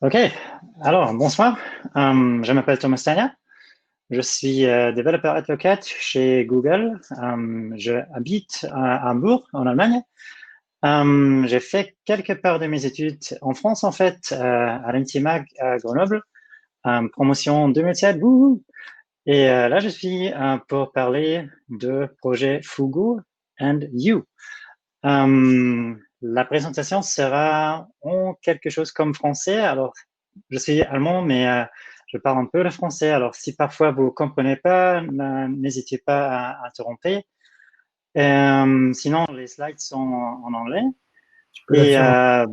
OK. Alors, bonsoir. Je m'appelle Thomas Tania. Je suis développeur advocate chez Google. Je habite à Hambourg, en Allemagne. J'ai fait quelque part de mes études en France, en fait, à l'INTIMAG à Grenoble. Promotion 2007. Wouhou. Et là, je suis pour parler de projet Fugu and You. La présentation sera en quelque chose comme français. Alors, je suis allemand, mais je parle un peu le français. Alors, si parfois vous comprenez pas, n'hésitez pas à interrompre. Sinon, les slides sont en anglais. Tu peux la Et faire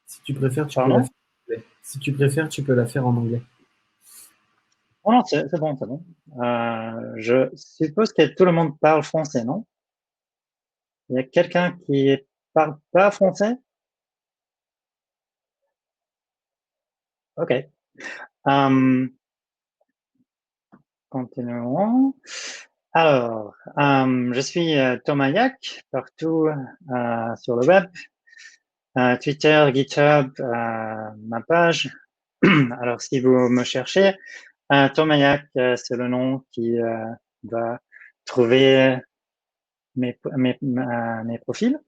si tu préfères, tu peux la pardon? faire en anglais. Si tu préfères, tu peux la faire en anglais. Oh non, c'est bon, c'est bon. Je suppose que tout le monde parle français, non? Il y a quelqu'un qui parle pas français? OK. Euh, Continuons. Alors, je suis Thomas Yack, partout sur le web, Twitter, GitHub, ma page. Alors, si vous me cherchez, Thomas Yack, c'est le nom qui va trouver mes profils.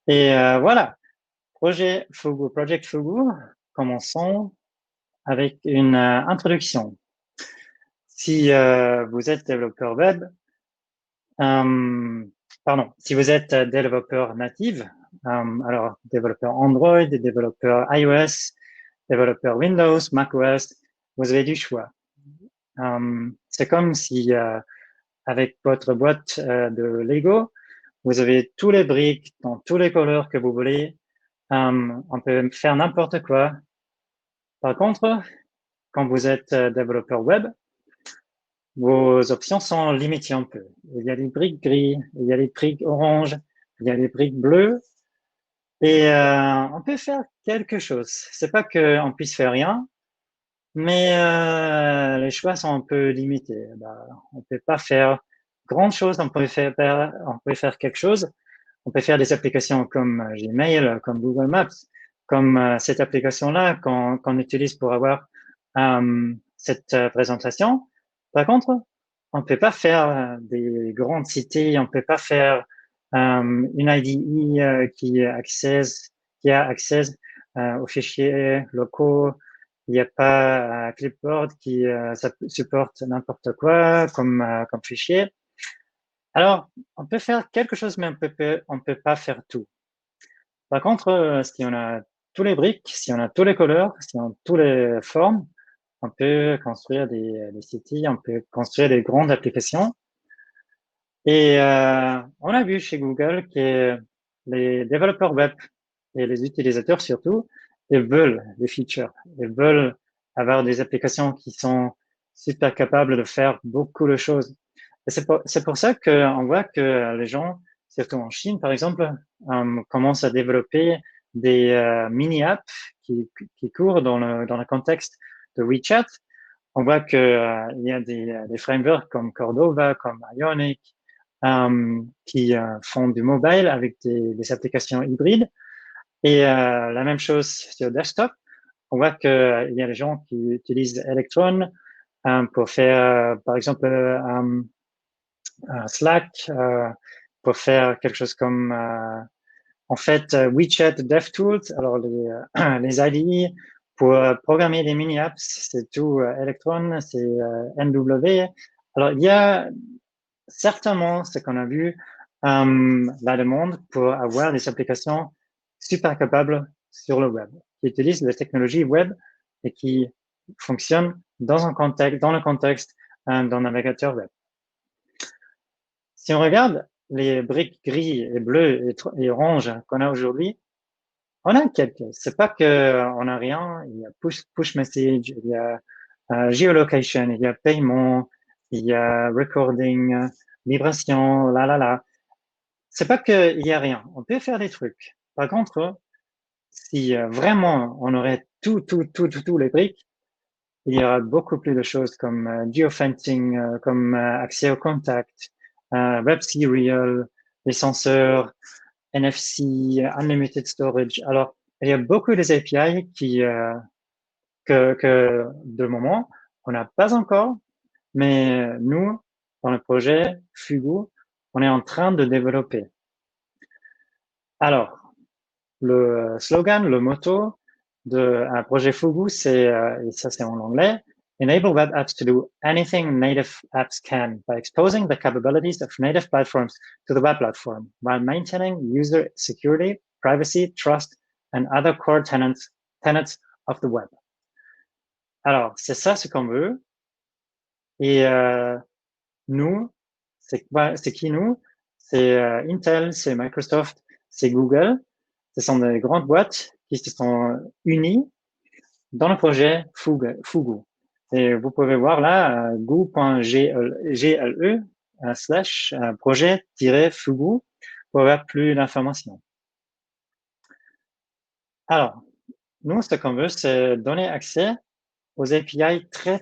Et voilà, Project Fugu, commençons avec une introduction. Si vous êtes développeur web, Euh, pardon, si vous êtes développeur native, alors développeur Android, développeur iOS, développeur Windows, macOS, vous avez du choix. C'est comme si avec votre boîte de Lego, vous avez tous les briques dans tous les couleurs que vous voulez. On peut faire n'importe quoi. Par contre, quand vous êtes développeur web, vos options sont limitées un peu. Il y a des briques gris, il y a des briques oranges, il y a des briques bleues, et on peut faire quelque chose. C'est pas qu'on puisse faire rien, mais les choix sont un peu limités. Bah, on peut pas faire grand chose. On peut faire quelque chose. On peut faire des applications comme Gmail, comme Google Maps, comme cette application-là qu'on utilise pour avoir cette présentation. Par contre, on peut pas faire des grandes cités, on peut pas faire une IDE qui a accès aux fichiers locaux. Il n'y a pas Clipboard qui supporte n'importe quoi comme fichier. Alors, on peut faire quelque chose, mais on peut pas faire tout. Par contre, si on a tous les briques, si on a tous les couleurs, si on a toutes les formes, on peut construire des sites, on peut construire des grandes applications. Et on a vu chez Google que les développeurs web et les utilisateurs surtout, ils veulent des features, ils veulent avoir des applications qui sont super capables de faire beaucoup de choses. Et c'est pour ça qu'on voit que les gens, surtout en Chine par exemple, commencent à développer des mini-apps qui courent dans le contexte de WeChat. On voit que il y a des frameworks comme Cordova, comme Ionic, qui font du mobile avec des applications hybrides. Et la même chose sur desktop. On voit qu'il y a des gens qui utilisent Electron pour faire, par exemple, Slack, pour faire quelque chose comme, en fait, WeChat DevTools. Alors, les IDE pour programmer des mini-apps, c'est tout Electron, c'est NW. Alors, il y a certainement ce qu'on a vu, la demande pour avoir des applications super capables sur le web, qui utilisent la technologie web et qui fonctionnent dans un contexte, dans le contexte d'un navigateur web. Si on regarde les briques gris et bleues et oranges qu'on a aujourd'hui, on a quelques. C'est pas que on a rien. Il y a push message, il y a geolocation, il y a paiement, il y a recording, vibration, là. C'est pas qu'il y a rien. On peut faire des trucs. Par contre, si vraiment on aurait tous les briques, il y aura beaucoup plus de choses comme geofencing, comme accès au contact, web serial, les senseurs, NFC, unlimited storage. Alors, il y a beaucoup de API que de moment, on n'a pas encore, mais nous, dans le projet Fugu, on est en train de développer. Alors, le slogan, le motto d'un projet Fugu, et ça c'est en anglais, Enable web apps to do anything native apps can by exposing the capabilities of native platforms to the web platform while maintaining user security, privacy, trust, and other core tenets of the web. Alors, c'est ça ce qu'on veut. Et nous, c'est qui nous? C'est Intel, c'est Microsoft, c'est Google. Ce sont des grandes boîtes qui se sont unies dans le projet Fugu. Et vous pouvez voir là, go.gle / projet-fugu pour avoir plus d'informations. Alors, nous, ce qu'on veut, c'est donner accès aux API très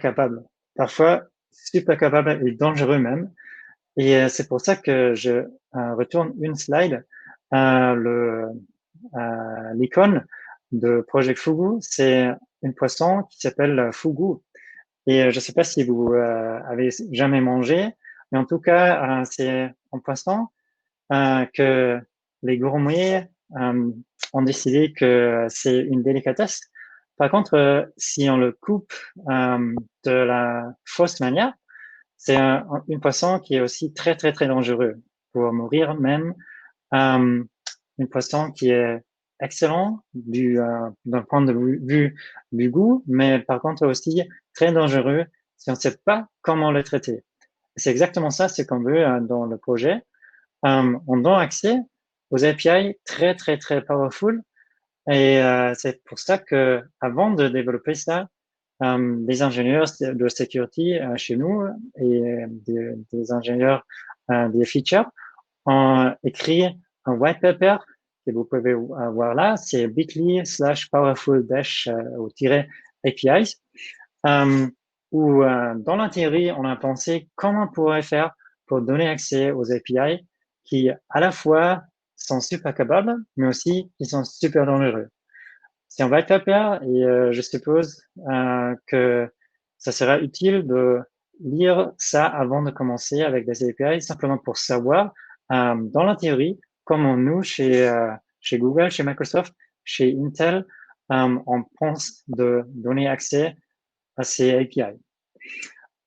capables. Parfois, super capables et dangereux même. Et c'est pour ça que je retourne une slide. L'icône de Project Fugu, c'est une poisson qui s'appelle Fugu. Et je ne sais pas si vous avez jamais mangé, mais en tout cas, c'est un poisson que les gourmets ont décidé que c'est une délicatesse. Par contre, si on le coupe de la fausse manière, c'est une poisson qui est aussi très dangereux pour mourir même. Une poisson qui est excellent d'un point de vue du goût, mais par contre aussi très dangereux si on ne sait pas comment le traiter. C'est exactement ça ce qu'on veut dans le projet. On donne accès aux API très powerful et c'est pour ça que avant de développer ça, des ingénieurs de security chez nous et des ingénieurs des features ont écrit un white paper que vous pouvez voir là, c'est bit.ly/powerful-APIs, où dans la théorie, on a pensé comment on pourrait faire pour donner accès aux API qui à la fois sont super capables, mais aussi qui sont super dangereux. C'est un white paper et je suppose que ça sera utile de lire ça avant de commencer avec des API, simplement pour savoir, dans la théorie, comment nous, chez Google, chez Microsoft, chez Intel, on pense de donner accès à ces API.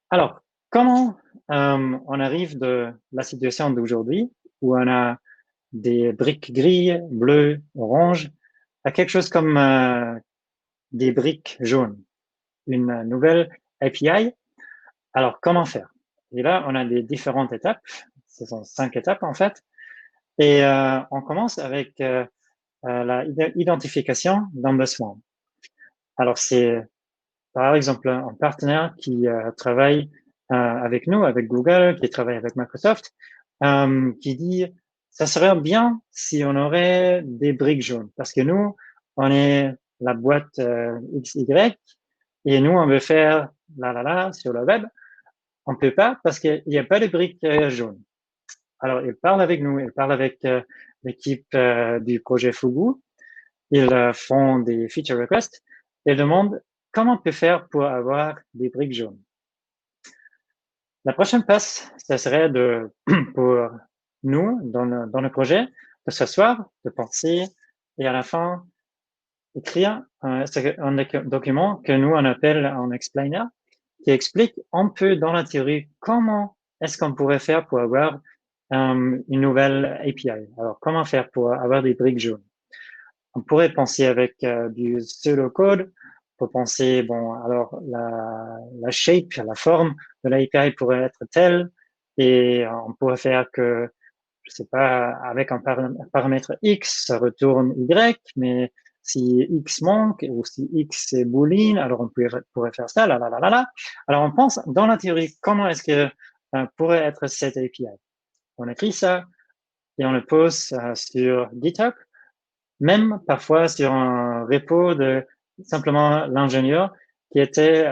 Alors, comment on arrive de la situation d'aujourd'hui où on a des briques grises, bleues, oranges, à quelque chose comme des briques jaunes, une nouvelle API. Alors, comment faire? Et là, on a des différentes étapes. Ce sont 5 étapes, en fait. Et on commence avec la identification d'un besoin. Alors, c'est, par exemple, un partenaire qui travaille avec nous, avec Google, qui travaille avec Microsoft, qui dit, ça serait bien si on aurait des briques jaunes. Parce que nous, on est la boîte XY et nous, on veut faire sur le web. On peut pas parce qu'il n'y a pas de briques jaunes. Alors, ils parlent avec nous, ils parlent avec l'équipe du projet Fugu. Ils font des feature requests et demandent comment on peut faire pour avoir des briques jaunes. La prochaine passe, ça serait pour nous, dans le projet, de s'asseoir, de penser et à la fin, écrire un document que nous, on appelle un explainer, qui explique un peu dans la théorie comment est-ce qu'on pourrait faire pour avoir une nouvelle API. Alors, comment faire pour avoir des briques jaunes? On pourrait penser avec du pseudocode pour penser, bon, alors la shape, la forme de l'API pourrait être telle et on pourrait faire que, je sais pas, avec un paramètre X, ça retourne Y, mais si X manque ou si X est boolean, alors on pourrait faire ça, Alors on pense dans la théorie, comment est-ce que pourrait être cette API? On écrit ça et on le pose sur GitHub, même parfois sur un repo de simplement l'ingénieur qui était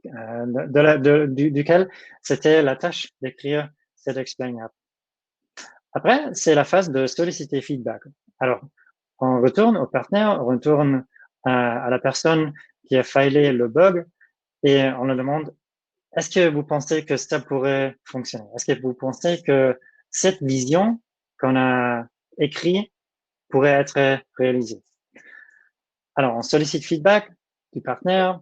duquel c'était la tâche d'écrire cet explainer. Après, c'est la phase de solliciter feedback. Alors, on retourne au partenaire, on retourne à la personne qui a filé le bug et on leur demande, est-ce que vous pensez que ça pourrait fonctionner? Est-ce que vous pensez que cette vision qu'on a écrite pourrait être réalisée? Alors, on sollicite feedback du partenaire,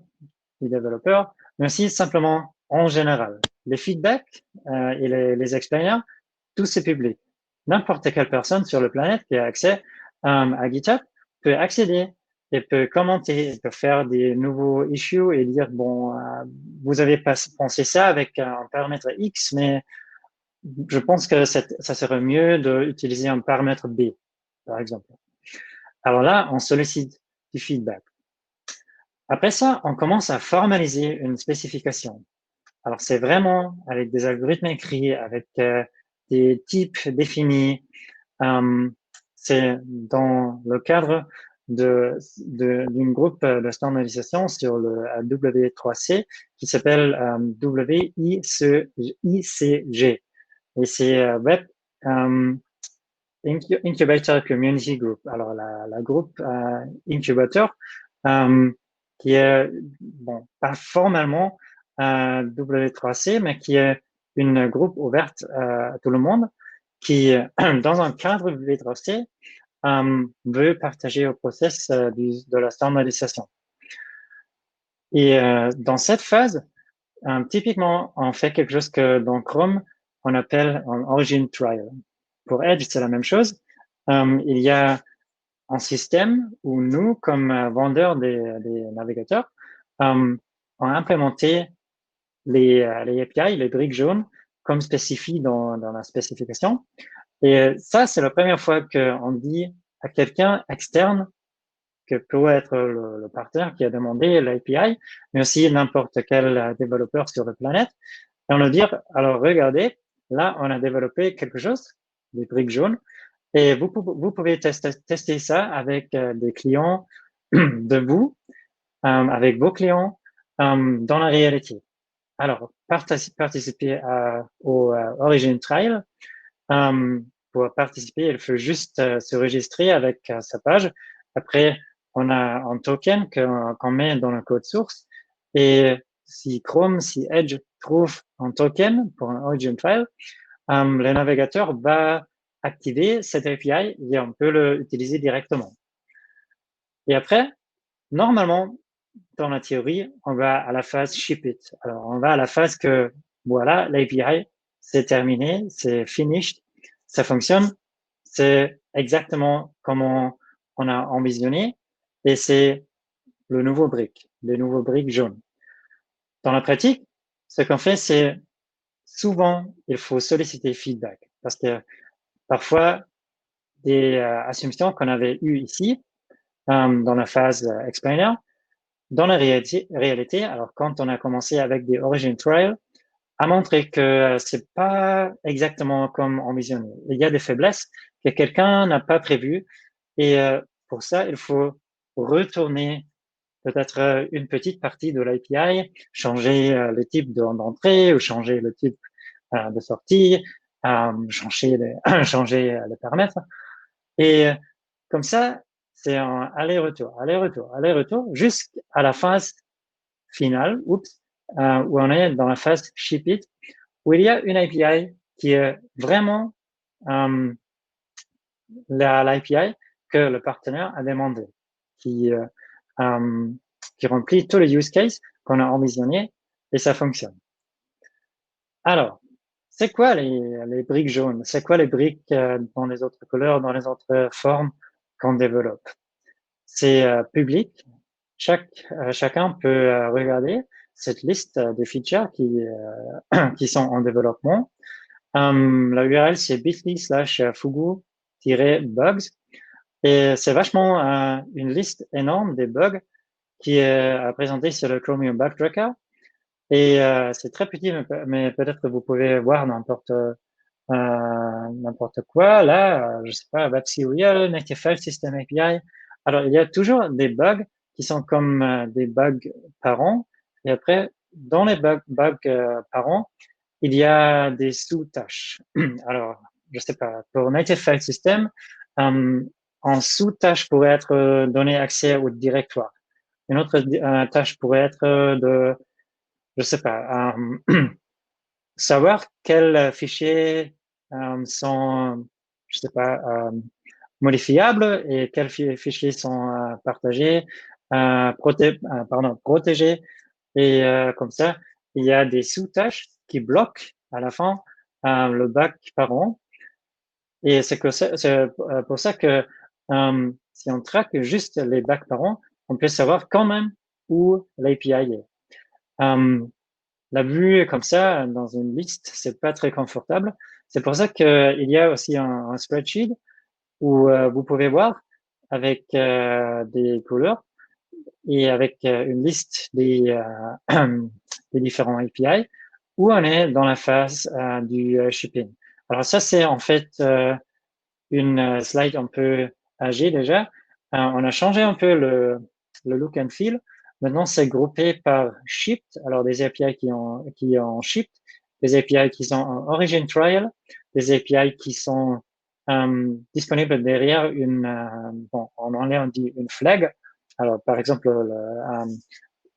du développeur, mais aussi simplement en général. Les feedbacks et les explainers, tout c'est public. N'importe quelle personne sur la planète qui a accès à GitHub peut accéder et peut commenter, peut faire des nouveaux issues et dire, bon, vous avez pas pensé ça avec un paramètre X, mais je pense que ça serait mieux d'utiliser un paramètre B, par exemple. Alors là, on sollicite du feedback. Après ça, on commence à formaliser une spécification. Alors, c'est vraiment avec des algorithmes écrits, avec des types définis. C'est dans le cadre d'une groupe de standardisation sur le W3C qui s'appelle WICG. Et c'est Web Incubator Community Group. Alors, la groupe incubateur qui est, bon, pas formellement W3C, mais qui est une groupe ouverte à tout le monde qui, dans un cadre W3C, veut partager au process de la standardisation. Et dans cette phase, typiquement, on fait quelque chose que dans Chrome, on appelle un origin trial. Pour Edge, c'est la même chose. Il y a un système où nous, comme vendeurs des navigateurs, ont implémenté les API, les briques jaunes, comme spécifié dans la spécification. Et ça, c'est la première fois qu'on dit à quelqu'un externe que peut être le partenaire qui a demandé l'API, mais aussi n'importe quel développeur sur la planète. Et on leur dit, alors regardez, là, on a développé quelque chose, des briques jaunes, et vous pouvez tester ça avec des clients de vous, avec vos clients dans la réalité. Alors, participer au Origin Trial. Pour participer, il faut juste se registrer avec sa page. Après, on a un token qu'on met dans le code source. Et si Chrome, si Edge trouve un token pour un Origin Trial, le navigateur va activer cette API et on peut l'utiliser directement. Et après, normalement, dans la théorie, on va à la phase ship it. Alors, on va à la phase que, voilà, l'API, c'est terminé, c'est finished, ça fonctionne, c'est exactement comme on a envisionné, et c'est le nouveau brick, les nouveaux briques jaunes. Dans la pratique, ce qu'on fait, c'est souvent, il faut solliciter feedback, parce que parfois, des assumptions qu'on avait eues ici, dans la phase explainer, dans la réalité, alors quand on a commencé avec des origin trials, a montré que c'est pas exactement comme envisionné. Il y a des faiblesses que quelqu'un n'a pas prévues et pour ça, il faut retourner peut-être une petite partie de l'API, changer le type d'entrée ou changer le type de sortie, changer changer les paramètres. Et comme ça, c'est un aller-retour, aller-retour, aller-retour jusqu'à la phase finale, où on est dans la phase ship it, où il y a une API qui est vraiment l'API que le partenaire a demandé, qui, qui remplit tous les use cases qu'on a envisionné et ça fonctionne. Alors, c'est quoi les briques jaunes? C'est quoi les briques dans les autres couleurs, dans les autres formes qu'on développe? C'est public. Chacun peut regarder cette liste de features qui sont en développement. La URL, c'est bit.ly/fugu-bugs. Et c'est vachement une liste énorme des bugs qui est présentée sur le Chromium Bug Tracker. Et c'est très petit, mais peut-être que vous pouvez voir n'importe quoi. Là, je sais pas, Web Serial, Native File System API. Alors, il y a toujours des bugs qui sont comme des bugs parents. Et après, dans les bugs parents, il y a des sous-tâches. Alors, je sais pas, pour Native File System, en sous-tâche pourrait être donner accès au directoire. Une autre tâche pourrait être je sais pas, savoir quels fichiers sont, je sais pas, modifiables et quels fichiers sont partagés, protégés. Et comme ça, il y a des sous-tâches qui bloquent à la fin le bac par an. Et c'est pour ça que si on traque juste les bacs par an, on peut savoir quand même où l'API est. La vue comme ça dans une liste, c'est pas très confortable. C'est pour ça qu'il y a aussi un spreadsheet où vous pouvez voir avec des couleurs et avec une liste des différents API où on est dans la phase du shipping. Alors ça, c'est en fait une slide un peu âgée déjà. On a changé un peu le look and feel. Maintenant, c'est groupé par shipped, alors des API qui ont shipped, des API qui sont en origin trial, des API qui sont disponibles derrière bon, en anglais on dit une flag. Alors, par exemple,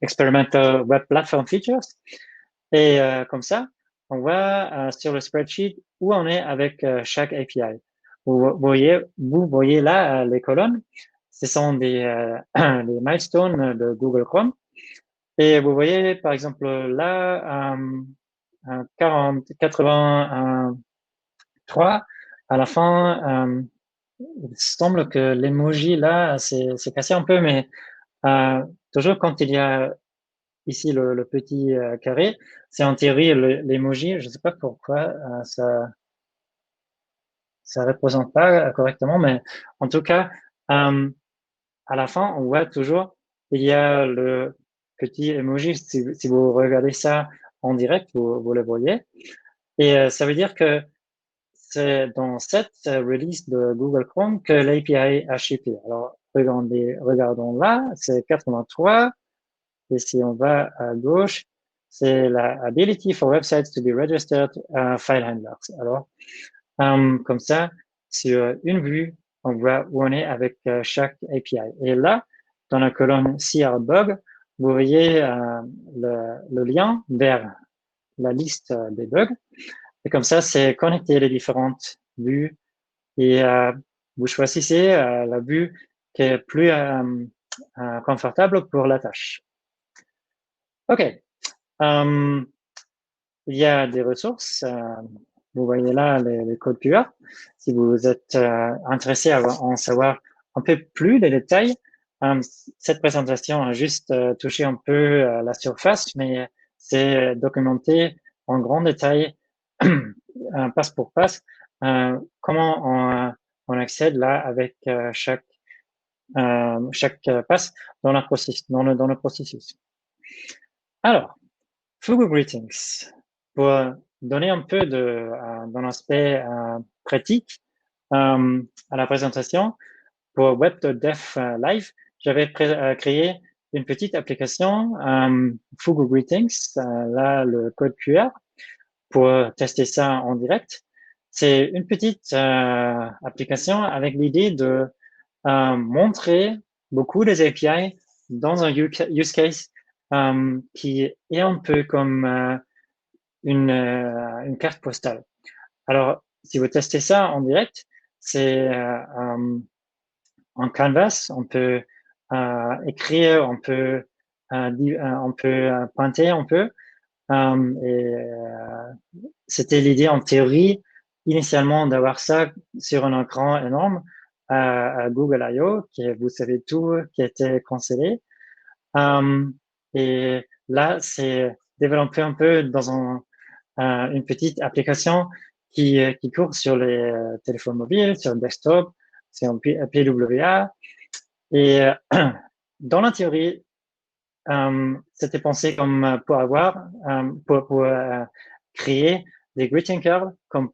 Experimental Web Platform Features. Et comme ça, on voit sur le spreadsheet où on est avec chaque API. Vous voyez là les colonnes. Ce sont les milestones de Google Chrome. Et vous voyez, par exemple, là, 83, à la fin, il semble que l'emoji là, c'est cassé un peu, mais toujours quand il y a ici le petit carré, c'est en théorie l'emoji. Je ne sais pas pourquoi ça représente pas correctement, mais en tout cas, à la fin, on voit toujours il y a le petit emoji. Si vous regardez ça en direct, vous le voyez. Et ça veut dire que c'est dans cette release de Google Chrome que l'API a shippé. Alors, regardons là, c'est 83. Et si on va à gauche, c'est la ability for websites to be registered file handlers. Alors, comme ça, sur une vue, on voit où on est avec chaque API. Et là, dans la colonne CR bug, vous voyez le lien vers la liste des bugs. Et comme ça, c'est connecter les différentes vues et vous choisissez la vue qui est plus confortable pour la tâche. OK. Il y a des ressources. Vous voyez là les codes QR. Si vous êtes intéressé à en savoir un peu plus les détails, cette présentation a juste touché un peu la surface, mais c'est documenté en grand détail, passe pour passe, comment on accède là avec chaque passe dans le processus. Alors, Fugu Greetings. Pour donner un peu d'un aspect pratique à la présentation, pour Web.dev Live, j'avais créé une petite application Fugu Greetings, là le code QR, pour tester ça en direct. C'est une petite application avec l'idée de montrer beaucoup des API dans un use case qui est un peu comme une carte postale. Alors, si vous testez ça en direct, c'est en Canvas, on peut écrire, on peut pointer un peu. Et c'était l'idée en théorie initialement d'avoir ça sur un écran énorme à Google I.O., qui vous savez tout, qui a été cancellé. Et là, c'est développé un peu dans une petite application qui court sur les téléphones mobiles, sur le desktop, c'est un PWA. Et dans la théorie, c'était pensé comme pour créer des greeting cards qu'on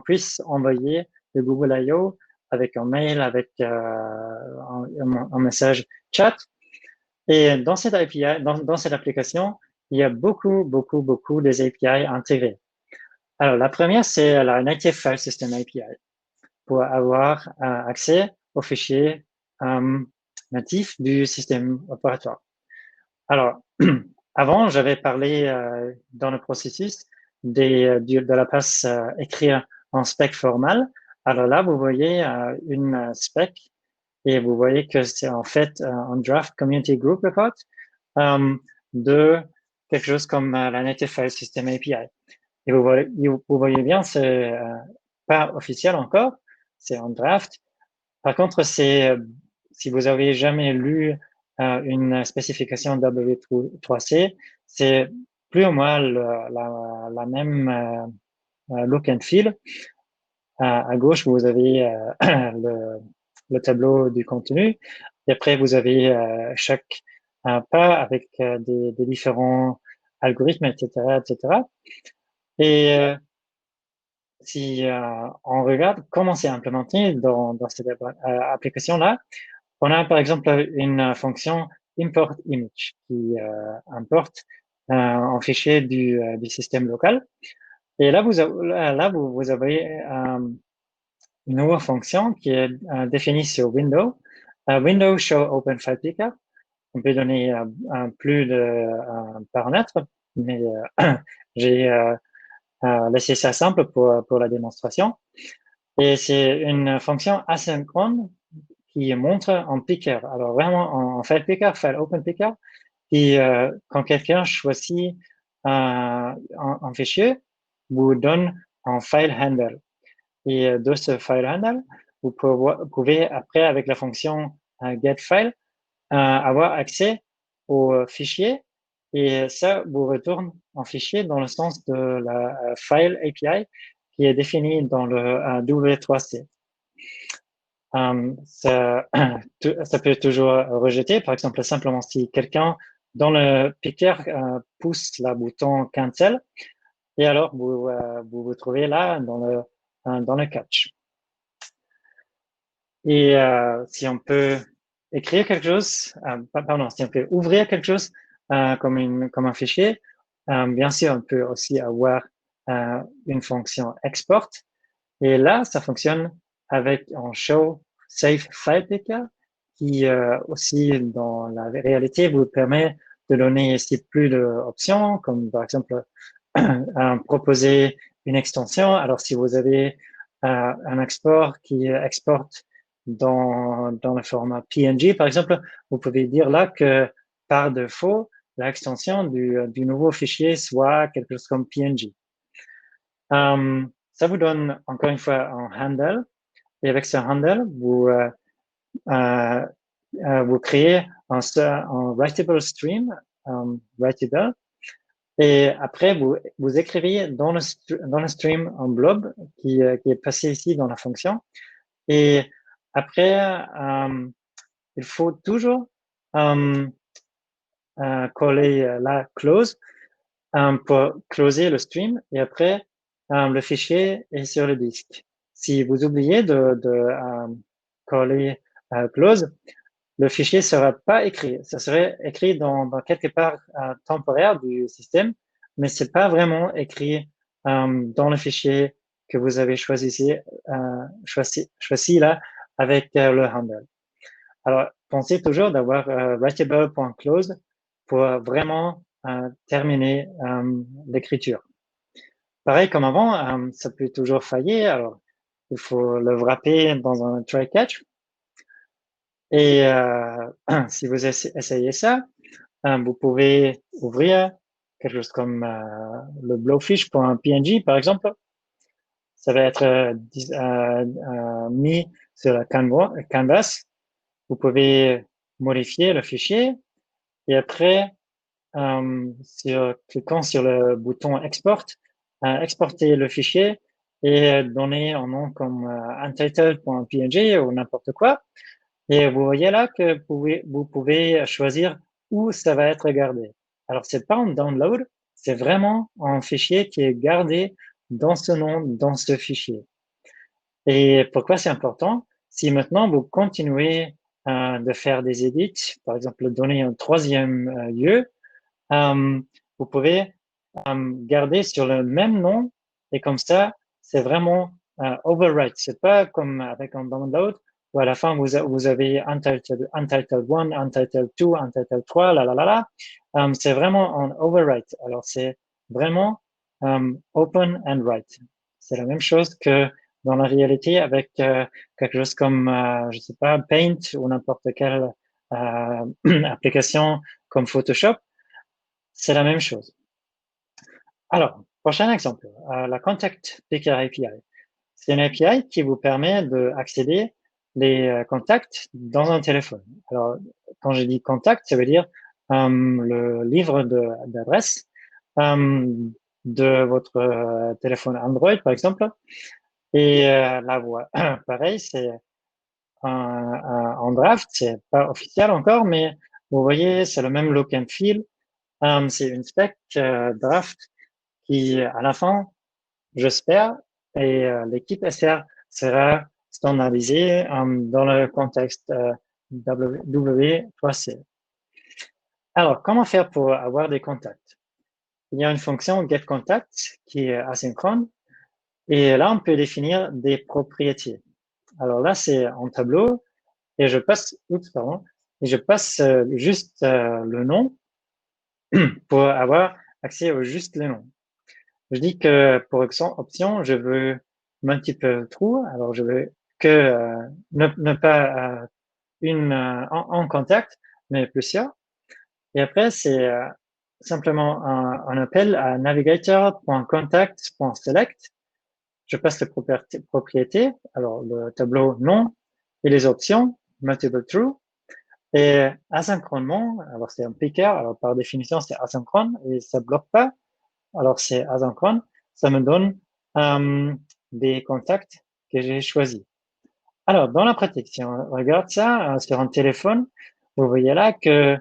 puisse envoyer de Google I.O. avec un mail, avec un message chat. Et dans cette API, dans cette application, il y a beaucoup des API intégrées. Alors, la première, c'est la Native File System API pour avoir accès aux fichiers natifs du système opératoire. Alors, avant, j'avais parlé dans le processus de la passe écrire en spec formal. Alors là, vous voyez une spec et vous voyez que c'est en fait un draft community group report de quelque chose comme la Native File System API. Et vous voyez bien, c'est pas officiel encore, c'est en draft. Par contre, si vous avez jamais lu une spécification W3C, c'est plus ou moins la même look and feel. À gauche, vous avez le tableau du contenu. Et après, vous avez chaque pas avec des différents algorithmes, etc., etc. Et si on regarde comment c'est implémenté dans cette application-là, on a par exemple une fonction import image qui importe un fichier du système local. Et là, vous avez une nouvelle fonction qui est définie sur Windows. Windows Show Open File Picker. On peut donner plus de paramètres, mais j'ai laissé ça simple pour la démonstration. Et c'est une fonction asynchrone qui montre en picker. Alors vraiment en file picker, file open picker, qui quand quelqu'un choisit un fichier, vous donne un file handle. Et de ce file handle, vous pouvez après avec la fonction getFile avoir accès au fichier et ça vous retourne un fichier dans le sens de la file API qui est définie dans le W3C. Ça peut toujours rejeter. Par exemple, simplement si quelqu'un dans le picker pousse le bouton cancel, et alors vous trouvez là dans le catch. Et si on peut écrire quelque chose, pardon, si on peut ouvrir quelque chose comme un fichier, bien sûr, on peut aussi avoir une fonction export. Et là, ça fonctionne avec un show safe file picker qui aussi dans la réalité vous permet de donner ici plus d'options, comme par exemple proposer une extension. Alors si vous avez un export qui exporte dans le format PNG, par exemple, vous pouvez dire là que par défaut, l'extension du nouveau fichier soit quelque chose comme PNG. Ça vous donne encore une fois un handle. Et avec ce handle, vous créez un writable stream, writable. Et après, vous écrivez dans le stream un blob qui est passé ici dans la fonction. Et après, il faut toujours coller la close pour closer le stream. Et après, le fichier est sur le disque. Si vous oubliez de coller close, le fichier sera pas écrit. Ça serait écrit dans quelque part temporaire du système, mais c'est pas vraiment écrit dans le fichier que vous avez choisi là avec le handle. Alors, pensez toujours d'avoir writable.close pour vraiment terminer l'écriture. Pareil comme avant, ça peut toujours faillir. Alors, il faut le wrapper dans un try catch. Et si vous essayez ça, vous pouvez ouvrir quelque chose comme le blowfish.png, par exemple. Ça va être mis sur la canvas. Vous pouvez modifier le fichier et après, cliquant sur le bouton export, exporter le fichier et donner un nom comme untitled.png ou n'importe quoi. Et vous voyez là que vous pouvez choisir où ça va être gardé. Alors, c'est pas un download, c'est vraiment un fichier qui est gardé dans ce nom, dans ce fichier. Et pourquoi c'est important? Si maintenant vous continuez de faire des edits, par exemple donner un troisième lieu, vous pouvez garder sur le même nom et comme ça, c'est vraiment overwrite. C'est pas comme avec un download où à la fin, vous avez Untitled 1, Untitled 2, Untitled 3, c'est vraiment en overwrite. Alors, c'est vraiment open and write. C'est la même chose que dans la réalité avec quelque chose comme, je sais pas, Paint ou n'importe quelle application comme Photoshop. C'est la même chose. Alors, prochain exemple, la Contact Picker API. C'est une API qui vous permet d'accéder les contacts dans un téléphone. Alors, quand je dis contact, ça veut dire le livre d'adresse de votre téléphone Android, par exemple. Et la voix, pareil, c'est en draft, c'est pas officiel encore, mais vous voyez, c'est le même look and feel. C'est une spec draft qui, à la fin, j'espère, et l'équipe SR sera standardisée dans le contexte W3C. Alors, comment faire pour avoir des contacts? Il y a une fonction getContact qui est asynchrone, et là, on peut définir des propriétés. Alors là, c'est en tableau, et je passe, et je passe juste le nom pour avoir accès au juste le nom. Je dis que pour option, je veux multiple true, alors je veux que ne pas une en contact, mais plusieurs. Et après, c'est simplement un appel à navigator.contact.select. Je passe les propriétés, alors le tableau nom et les options, multiple true. Et asynchronement, alors c'est un picker, alors par définition c'est asynchrone et ça bloque pas. Alors c'est asynchrone, ça me donne des contacts que j'ai choisis. Alors dans la pratique, si on regarde ça sur un téléphone, vous voyez là que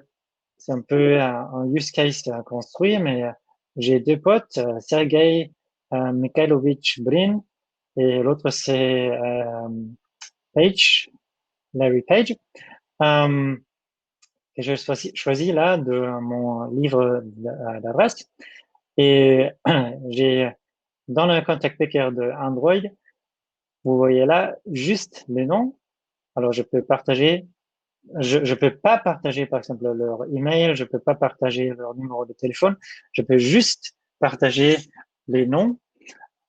c'est un peu un use case construit, mais j'ai deux potes, Sergei Mikhailovich Brin et l'autre c'est Page, Larry Page, que j'ai choisi là de mon livre d'adresse. Et j'ai dans le contact picker de Android, vous voyez là juste les noms. Alors je peux partager, je peux pas partager par exemple leur email, je peux pas partager leur numéro de téléphone, je peux juste partager les noms.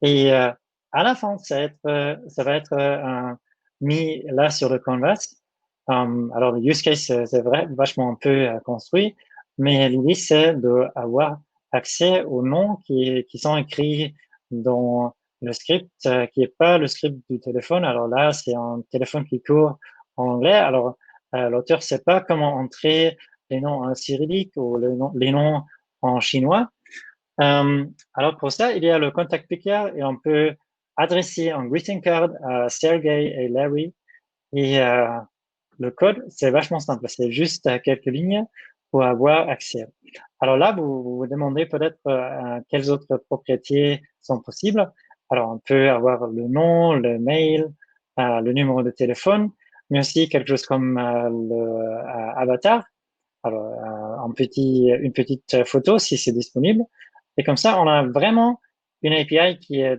Et à la fin, ça va être mis là sur le canvas. Alors le use case c'est vrai vachement un peu construit, mais l'idée c'est d'avoir accès aux noms qui sont écrits dans le script qui est pas le script du téléphone. Alors là, c'est un téléphone qui court en anglais. Alors l'auteur sait pas comment entrer les noms en cyrillique ou les noms en chinois. Alors pour ça, il y a le contact picker et on peut adresser un greeting card à Sergey et Larry. Et le code, c'est vachement simple. C'est juste quelques lignes pour avoir accès. Alors là, vous vous demandez peut-être quelles autres propriétés sont possibles. Alors on peut avoir le nom, le mail, le numéro de téléphone, mais aussi quelque chose comme le avatar. Alors une petite photo si c'est disponible. Et comme ça, on a vraiment une API qui est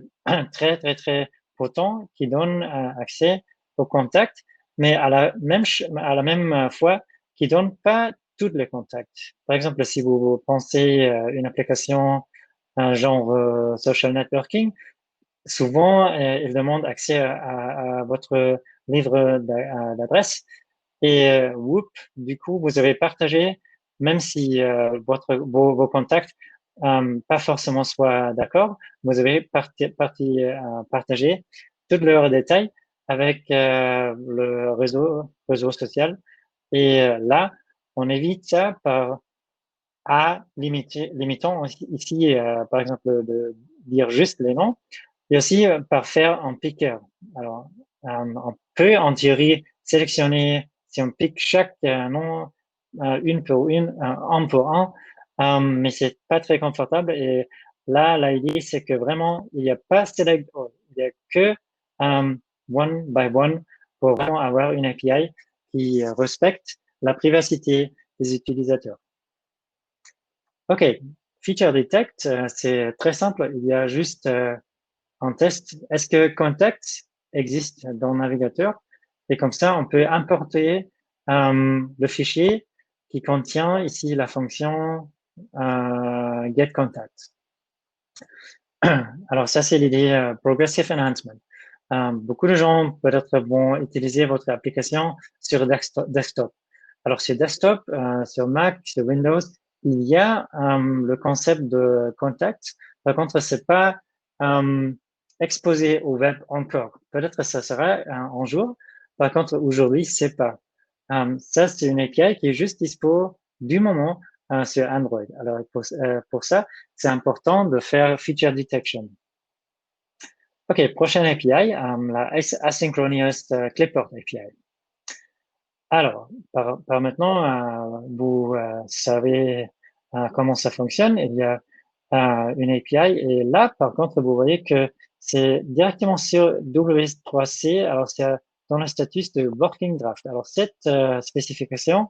très, très, très potent, qui donne accès aux contacts, mais à la même fois, qui donne pas tous les contacts. Par exemple, si vous pensez une application genre social networking, souvent, il demande accès à votre livre d'adresse. Et whoop, du coup, vous avez partagé, même si vos contacts pas forcément soient d'accord, vous avez partagé tous leurs détails avec le réseau social. Et là, on évite ça par limitant ici, par exemple, de dire juste les noms, et aussi par faire un picker. Alors, on peut en théorie sélectionner, si on pique chaque nom une pour une, un pour un, mais c'est pas très confortable. Et là, l'idée, c'est que vraiment, il n'y a pas select all, il y a que one by one pour vraiment avoir une API qui respecte la privacité des utilisateurs. OK, feature detect, c'est très simple. Il y a juste un test. Est-ce que contact existe dans le navigateur? Et comme ça, on peut importer le fichier qui contient ici la fonction getContact. Alors ça, c'est l'idée Progressive Enhancement. Beaucoup de gens peut-être vont utiliser votre application sur desktop. Alors sur desktop, sur Mac, sur Windows, il y a le concept de contact. Par contre, c'est pas exposé au web encore. Peut-être ça sera un jour. Par contre, aujourd'hui, c'est pas. Ça, c'est une API qui est juste dispo du moment sur Android. Alors pour ça, c'est important de faire feature detection. OK, prochaine API, la Asynchronous Clipboard API. Alors, par maintenant, vous savez comment ça fonctionne. Il y a une API et là, par contre, vous voyez que c'est directement sur W3C. Alors, c'est dans le statut de Working Draft. Alors, cette spécification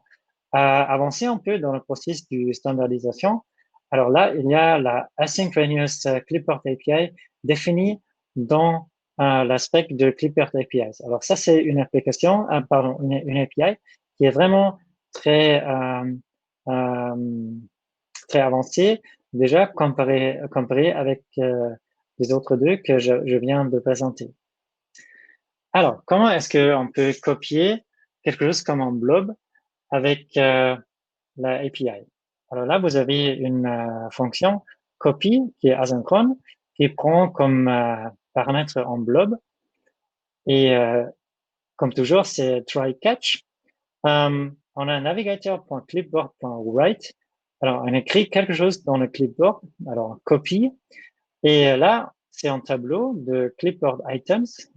a avancé un peu dans le processus de standardisation. Alors là, il y a la Asynchronous Clipboard API définie dans l'aspect de Clipboard APIs. Alors ça, c'est une application, pardon, une API qui est vraiment très euh, très avancée déjà comparé avec les autres deux que je viens de présenter. Alors, comment est-ce qu'on peut copier quelque chose comme un blob avec la API? Alors là, vous avez une fonction copy qui est asynchrone, qui prend comme paramètre en blob. Et comme toujours, c'est try catch. On a navigator.clipboard.write. Alors, on écrit quelque chose dans le clipboard, alors copy. Et là, c'est un tableau de clipboard items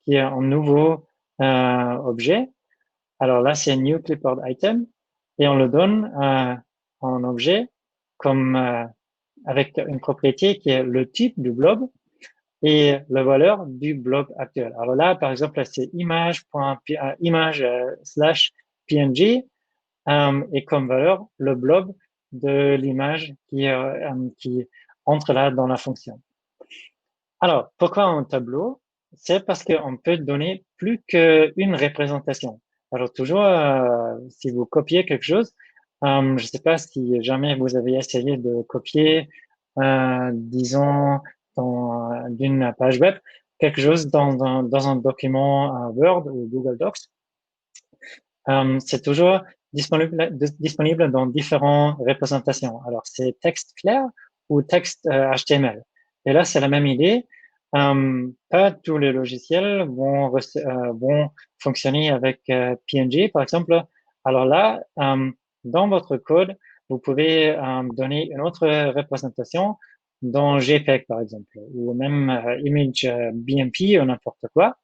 qui est un nouveau objet. Alors là, c'est new clipboard item et on le donne en objet comme avec une propriété qui est le type du blob et la valeur du blob actuel. Alors là, par exemple, c'est image/png et comme valeur le blob de l'image qui entre là dans la fonction. Alors, pourquoi un tableau? C'est parce qu'on peut donner plus qu'une représentation. Alors, toujours, si vous copiez quelque chose, je ne sais pas si jamais vous avez essayé de copier, disons, d'une page web, quelque chose dans un document Word ou Google Docs. C'est toujours disponible dans différentes représentations. Alors, c'est texte clair ou texte HTML. Et là, c'est la même idée. Pas tous les logiciels vont fonctionner avec PNG, par exemple. Alors là, dans votre code, vous pouvez donner une autre représentation dans JPEG, par exemple, ou même image BMP ou n'importe quoi.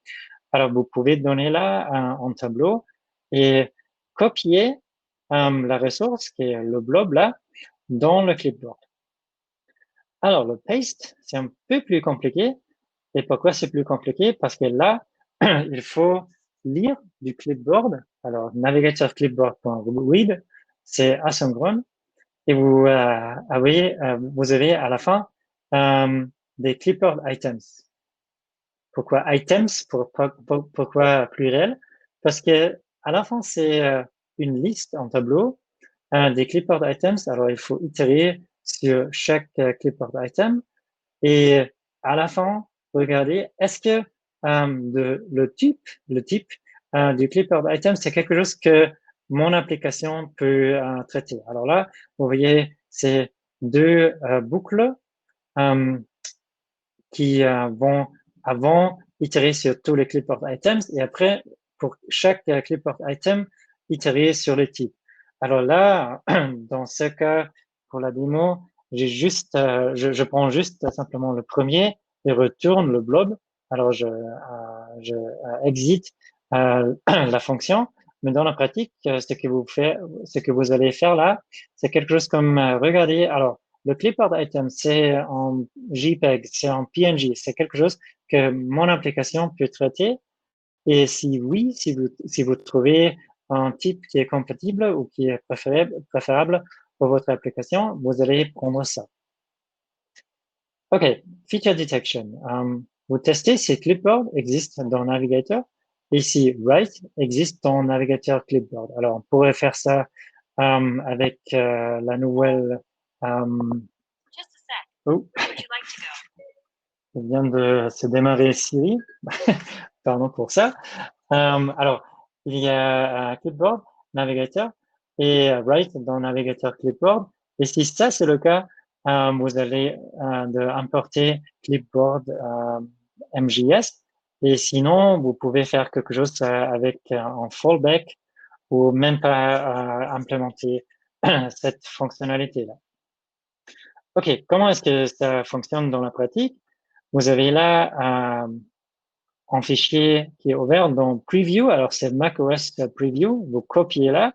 Alors, vous pouvez donner là un tableau et copier la ressource qui est le blob là dans le clipboard. Alors, le paste, c'est un peu plus compliqué. Et pourquoi c'est plus compliqué? Parce que là, il faut lire du clipboard. Alors, navigator clipboard.read, c'est asynchrone. Et vous avez à la fin des clipboard items. Pourquoi items? Pourquoi pluriel? Parce que à la fin, c'est une liste en tableau des clipboard items. Alors, il faut itérer sur chaque clipboard item. Et à la fin, regardez, est-ce que le type du clipboard item, c'est quelque chose que mon application peut traiter. Alors là, vous voyez, c'est deux boucles qui vont avant itérer sur tous les clipboard items et après, pour chaque clipboard item, itérer sur le type. Alors là, dans ce cas, pour la démo, je prends juste simplement le premier et retourne le blob. Alors, je exit la fonction. Mais dans la pratique, ce que vous allez faire là, c'est quelque chose comme, regardez, alors, le clipboard item, c'est en JPEG, c'est en PNG, c'est quelque chose que mon application peut traiter. Et si oui, si vous trouvez un type qui est compatible ou qui est préférable pour votre application, vous allez prendre ça. OK, feature detection. Vous testez si Clipboard existe dans Navigator ici, write existe dans navigateur clipboard. Alors, on pourrait faire ça avec la nouvelle. Oh, il vient de se démarrer Siri. Pardon pour ça. Alors, il y a clipboard, navigateur et write dans navigateur clipboard. Et si ça c'est le cas, vous allez importer clipboard MJS. Et sinon, vous pouvez faire quelque chose avec un fallback ou même pas implémenter cette fonctionnalité-là. OK, comment est-ce que ça fonctionne dans la pratique? Vous avez là un fichier qui est ouvert dans Preview. Alors, c'est macOS Preview. Vous copiez là.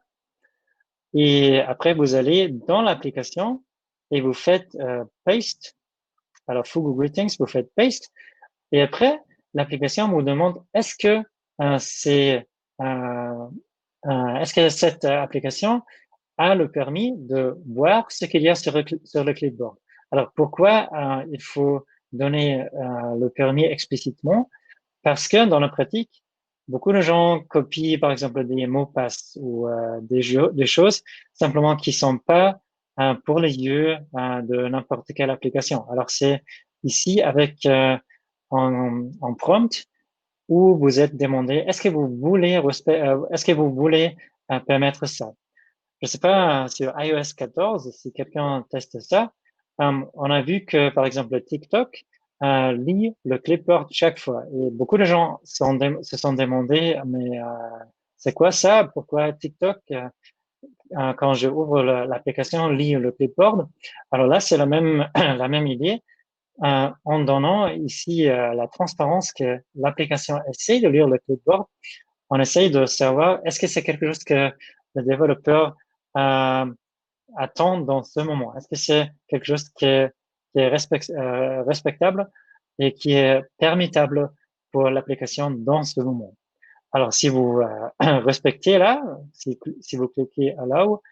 Et après, vous allez dans l'application et vous faites Paste. Alors, Fugu Greetings, vous faites Paste. Et après, l'application vous demande est-ce que est-ce que cette application a le permis de voir ce qu'il y a sur le clipboard. Alors, pourquoi il faut donner le permis explicitement? Parce que dans la pratique, beaucoup de gens copient, par exemple, des mots passe ou des choses simplement qui sont pas pour les yeux de n'importe quelle application. Alors, c'est ici avec en prompt où vous êtes demandé est-ce que vous voulez permettre ça? Je sais pas sur iOS 14 si quelqu'un teste ça. On a vu que par exemple TikTok lit le clipboard chaque fois et beaucoup de gens se sont demandé mais c'est quoi ça? Pourquoi TikTok quand je ouvre l'application lit le clipboard? Alors là c'est la même la même idée en donnant ici la transparence que l'application essaie de lire le clipboard. On essaye de savoir est-ce que c'est quelque chose que le développeur attend dans ce moment. Est-ce que c'est quelque chose qui est respectable et qui est permittable pour l'application dans ce moment? Alors, si vous respectez là, si vous cliquez Allow,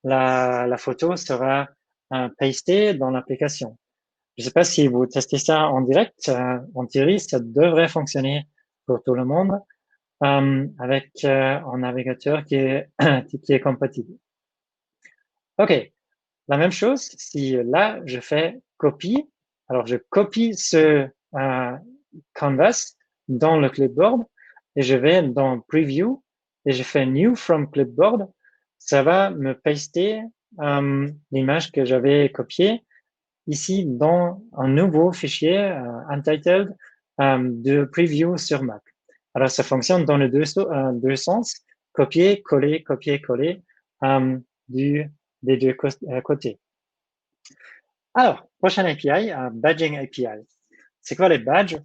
la photo sera pastée dans l'application. Je ne sais pas si vous testez ça en direct. En théorie, ça devrait fonctionner pour tout le monde avec un navigateur qui est compatible. OK. La même chose, si là, je fais copie, alors je copie ce canvas dans le clipboard et je vais dans Preview et je fais New from Clipboard, ça va me paster l'image que j'avais copiée ici dans un nouveau fichier untitled de Preview sur Mac. Alors, ça fonctionne dans les deux sens, copier, coller des deux côtés. Alors, prochaine API, Badging API. C'est quoi les badges?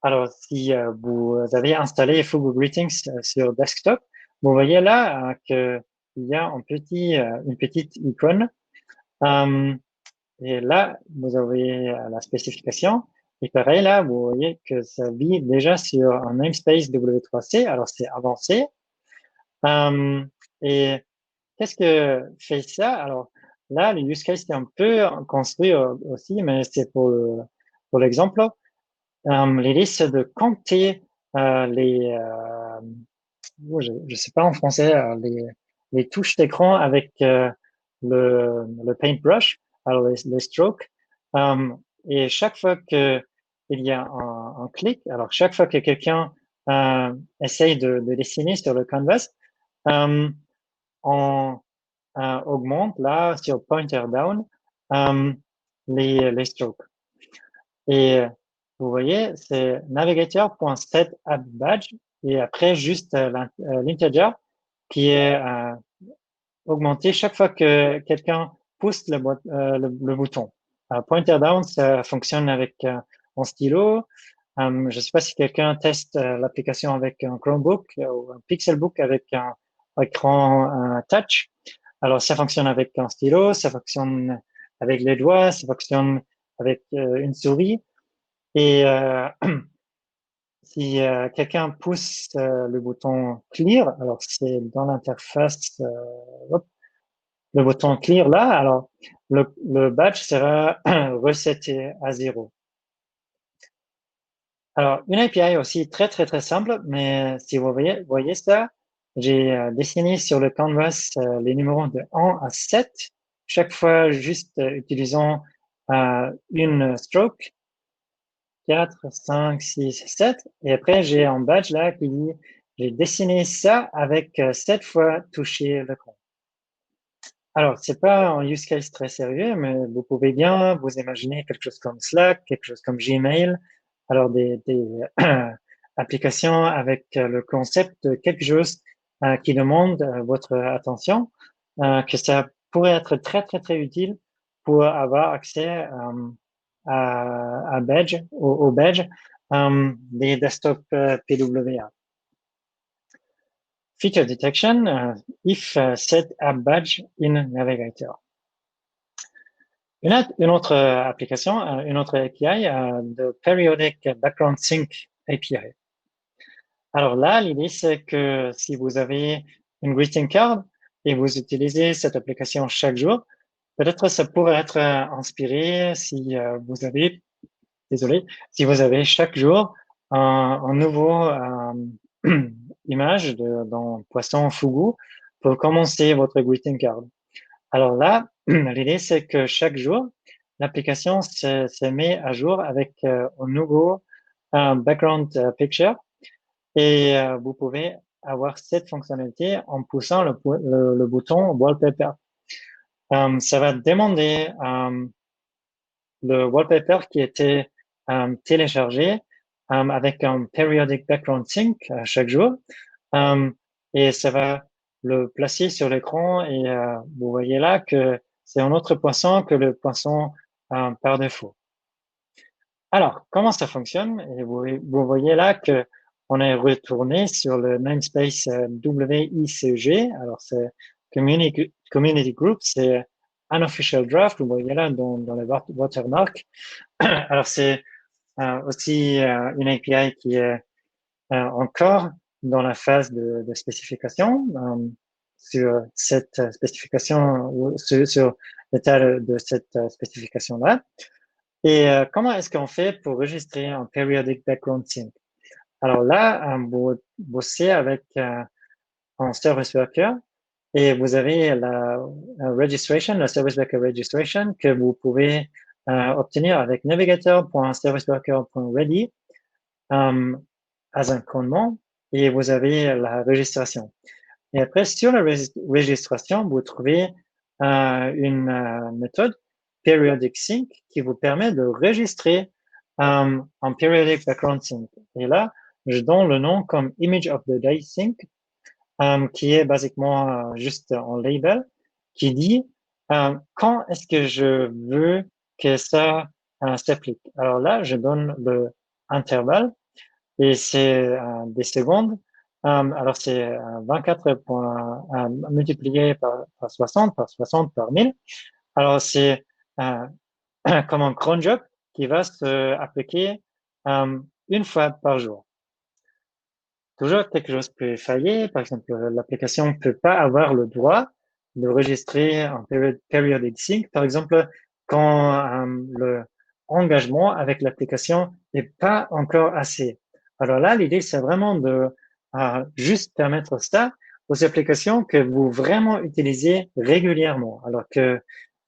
Alors, si vous avez installé Fugu Greetings sur desktop, vous voyez là qu'il y a une petite icône. Et là, vous avez la spécification. Et pareil, là, vous voyez que ça vit déjà sur un namespace W3C. Alors, c'est avancé. Et qu'est-ce que fait ça? Alors, là, le use case est un peu construit aussi, mais c'est pour l'exemple. L'idée, c'est de compter je sais pas en français, les touches d'écran avec le paintbrush, alors les strokes. Et chaque fois que il y a un clic, alors chaque fois que quelqu'un essaye de dessiner sur le canvas, on augmente là sur pointer down les strokes. Et vous voyez, c'est navigator.setAppBadge et après juste l'integer qui est augmenté chaque fois que quelqu'un pousse le bouton. Pointer down, ça fonctionne avec un stylo. Je ne sais pas si quelqu'un teste l'application avec un Chromebook ou un Pixelbook avec un écran touch. Alors, ça fonctionne avec un stylo, ça fonctionne avec les doigts, ça fonctionne avec une souris. Et si quelqu'un pousse le bouton clear, alors c'est dans l'interface, le bouton clear là, alors le badge sera reseté à 0. Alors, une API aussi très, très, très simple, mais si vous voyez ça, j'ai dessiné sur le canvas les numéros de 1 à 7, chaque fois juste utilisant une stroke, 4, 5, 6, 7. Et après, j'ai un badge là qui dit, j'ai dessiné ça avec 7 fois toucher l'écran. Alors, c'est pas un use case très sérieux, mais vous pouvez bien vous imaginer quelque chose comme Slack, quelque chose comme Gmail. Alors, des applications avec le concept de quelque chose qui demande votre attention, que ça pourrait être très, très, très utile pour avoir accès à badge, au badge des desktops PWA. Feature detection if set app badge in Navigator. Une autre application, une autre API de Periodic Background Sync API. Alors là, l'idée, c'est que si vous avez une greeting card et vous utilisez cette application chaque jour, peut-être ça pourrait être inspiré si vous avez, désolé, si vous avez chaque jour un nouveau image dans Poisson Fugu pour commencer votre greeting card. Alors là, l'idée, c'est que chaque jour, l'application se met à jour avec un nouveau background picture et vous pouvez avoir cette fonctionnalité en poussant le bouton Wallpaper. Ça va demander le wallpaper qui était téléchargé avec un periodic background sync chaque jour et ça va le placer sur l'écran et vous voyez là que c'est un autre poisson que le poisson par défaut. Alors, comment ça fonctionne? Et vous voyez là que on est retourné sur le namespace WICG. Alors, c'est Community Group, c'est unofficial draft. Vous voyez là dans les watermarks. Alors, c'est aussi une API qui est encore dans la phase de spécification sur cette spécification ou sur l'état de cette spécification-là. Et comment est-ce qu'on fait pour enregistrer un periodic background sync? Alors là, vous bossez avec un service worker et vous avez la registration, la service worker registration que vous pouvez obtenir avec navigator.serviceworker.ready as un commandement et vous avez la registration. Et après, sur la registration, vous trouvez une méthode periodic sync qui vous permet de enregistrer un periodic background sync. Et là, je donne le nom comme image of the day sync, qui est basiquement juste un label qui dit quand est-ce que je veux que ça s'applique. Alors là, je donne le intervalle et c'est des secondes. Alors c'est 24 multiplié par 60, par 60, par 1000. Alors c'est comme un cron job qui va se appliquer une fois par jour. Toujours quelque chose peut faillir. Par exemple, l'application ne peut pas avoir le droit de enregistrer un periodic sync. Par exemple, quand le engagement avec l'application n'est pas encore assez. Alors là, l'idée, c'est vraiment de juste permettre ça aux applications que vous vraiment utilisez régulièrement. Alors que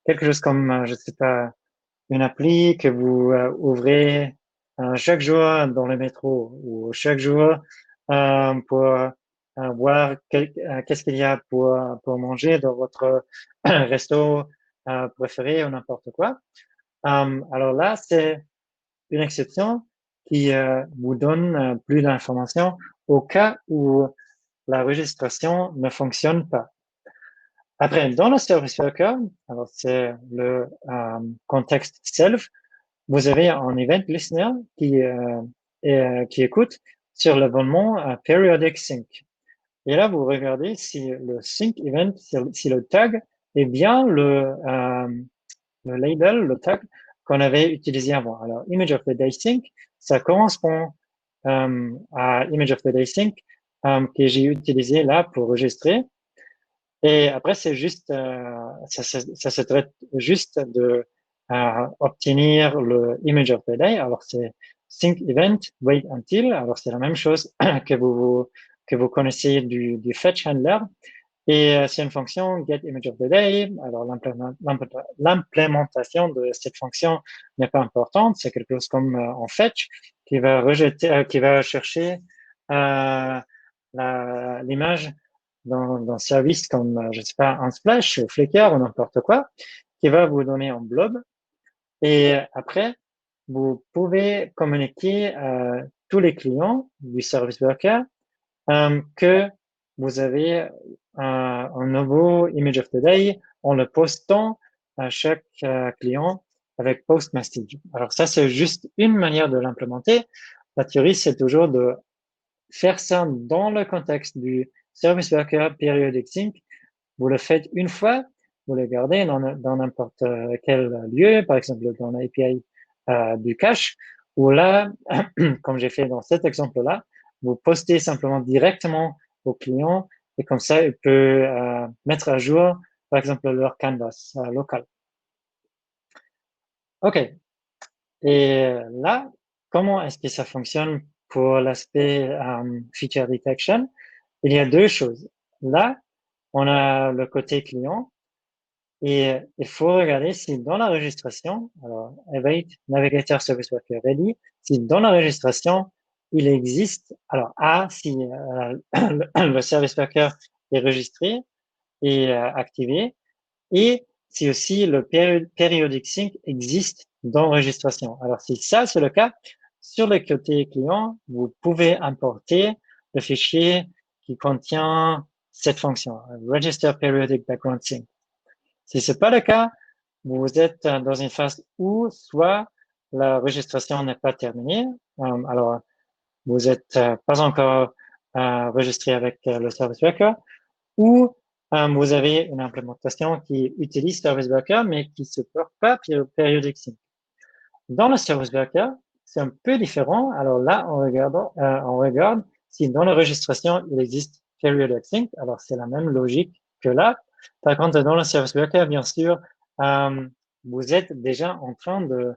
quelque chose comme, je sais pas, une appli que vous ouvrez chaque jour dans le métro ou chaque jour pour voir qu'est-ce qu'il y a pour manger dans votre resto préféré ou n'importe quoi. Alors là, c'est une exception qui vous donne plus d'informations au cas où la registration ne fonctionne pas. Après, dans le service worker, alors c'est le contexte self, vous avez un event listener qui écoute sur l'événement periodic sync. Et là, vous regardez si le sync event, si le tag est bien le label, le tag qu'on avait utilisé avant. Alors, image of the day sync, ça correspond à image of the day sync que j'ai utilisé là pour enregistrer. Et après, c'est juste, ça se traite juste de obtenir le image of the day. Alors, c'est sync event, wait until. Alors, c'est la même chose que vous connaissez du fetch handler. Et c'est une fonction get image of the day. Alors, l'implémentation de cette fonction n'est pas importante. C'est quelque chose comme en fetch qui va chercher l'image dans un service comme, je sais pas, un Splash ou Flickr ou n'importe quoi, qui va vous donner un blob. Et après, vous pouvez communiquer à tous les clients du service worker que vous avez un nouveau image of the day en le postant à chaque client avec post message. Alors ça, c'est juste une manière de l'implémenter. La théorie, c'est toujours de faire ça dans le contexte du service worker periodic sync. Vous le faites une fois, vous le gardez dans n'importe quel lieu, par exemple dans l'API du cache, ou là, comme j'ai fait dans cet exemple-là, vous postez simplement directement au client et comme ça, il peut mettre à jour, par exemple, leur canvas local. OK. Et là, comment est-ce que ça fonctionne pour l'aspect feature detection? Il y a deux choses. Là, on a le côté client et il faut regarder si dans la registration, alors await Navigator Service Worker Ready, si dans la registration, il existe, alors si le Service Worker est registré et activé, et si aussi le periodic sync existe dans registration. Alors si ça c'est le cas, sur le côté client, vous pouvez importer le fichier qui contient cette fonction, Register Periodic Background Sync. Si c'est pas le cas, vous êtes dans une phase où soit la registration n'est pas terminée, alors vous êtes pas encore enregistré avec le Service Worker, ou vous avez une implémentation qui utilise Service Worker mais qui ne supporte pas Periodic Sync. Dans le Service Worker, c'est un peu différent. Alors là, on regarde si dans la registration, il existe Periodic Sync. Alors c'est la même logique que là. Par contre, dans le Service Worker, bien sûr, vous êtes déjà en train de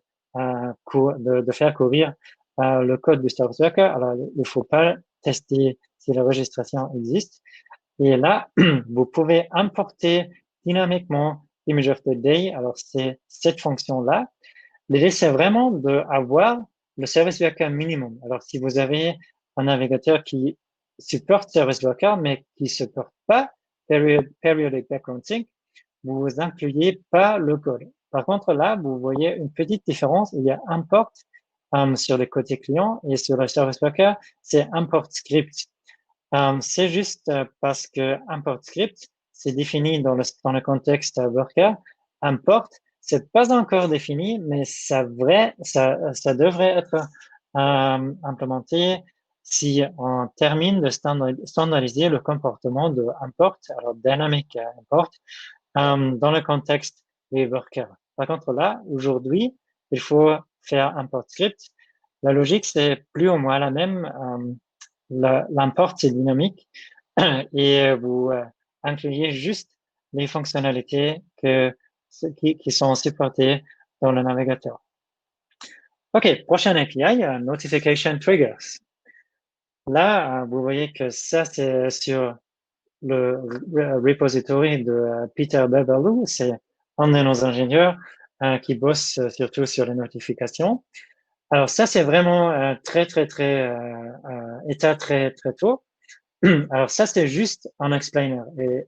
faire courir le code du Service Worker. Alors, il ne faut pas tester si la registration existe. Et là, vous pouvez importer dynamiquement Image of the Day. Alors, c'est cette fonction-là. L'idée, c'est vraiment d'avoir le Service Worker minimum. Alors, si vous avez un navigateur qui supporte Service Worker, mais qui ne supporte pas Periodic Background Sync, vous incluez pas le code. Par contre, là, vous voyez une petite différence. Il y a import sur le côté client et sur le Service Worker, c'est import script. C'est juste parce que import script, c'est défini dans le contexte worker. Import, c'est pas encore défini, mais ça devrait être implémenté si on termine de standardiser le comportement de import, alors dynamic import, dans le contexte des workers. Par contre, là, aujourd'hui, il faut faire import script. La logique, c'est plus ou moins la même. L'import, c'est dynamique et vous incluez juste les fonctionnalités qui sont supportées dans le navigateur. OK, prochaine API, Notification Triggers. Là, vous voyez que ça, c'est sur le repository de Peter Beverley. C'est un de nos ingénieurs qui bosse surtout sur les notifications. Alors ça, c'est vraiment état très tôt. Alors ça, c'est juste un explainer. Et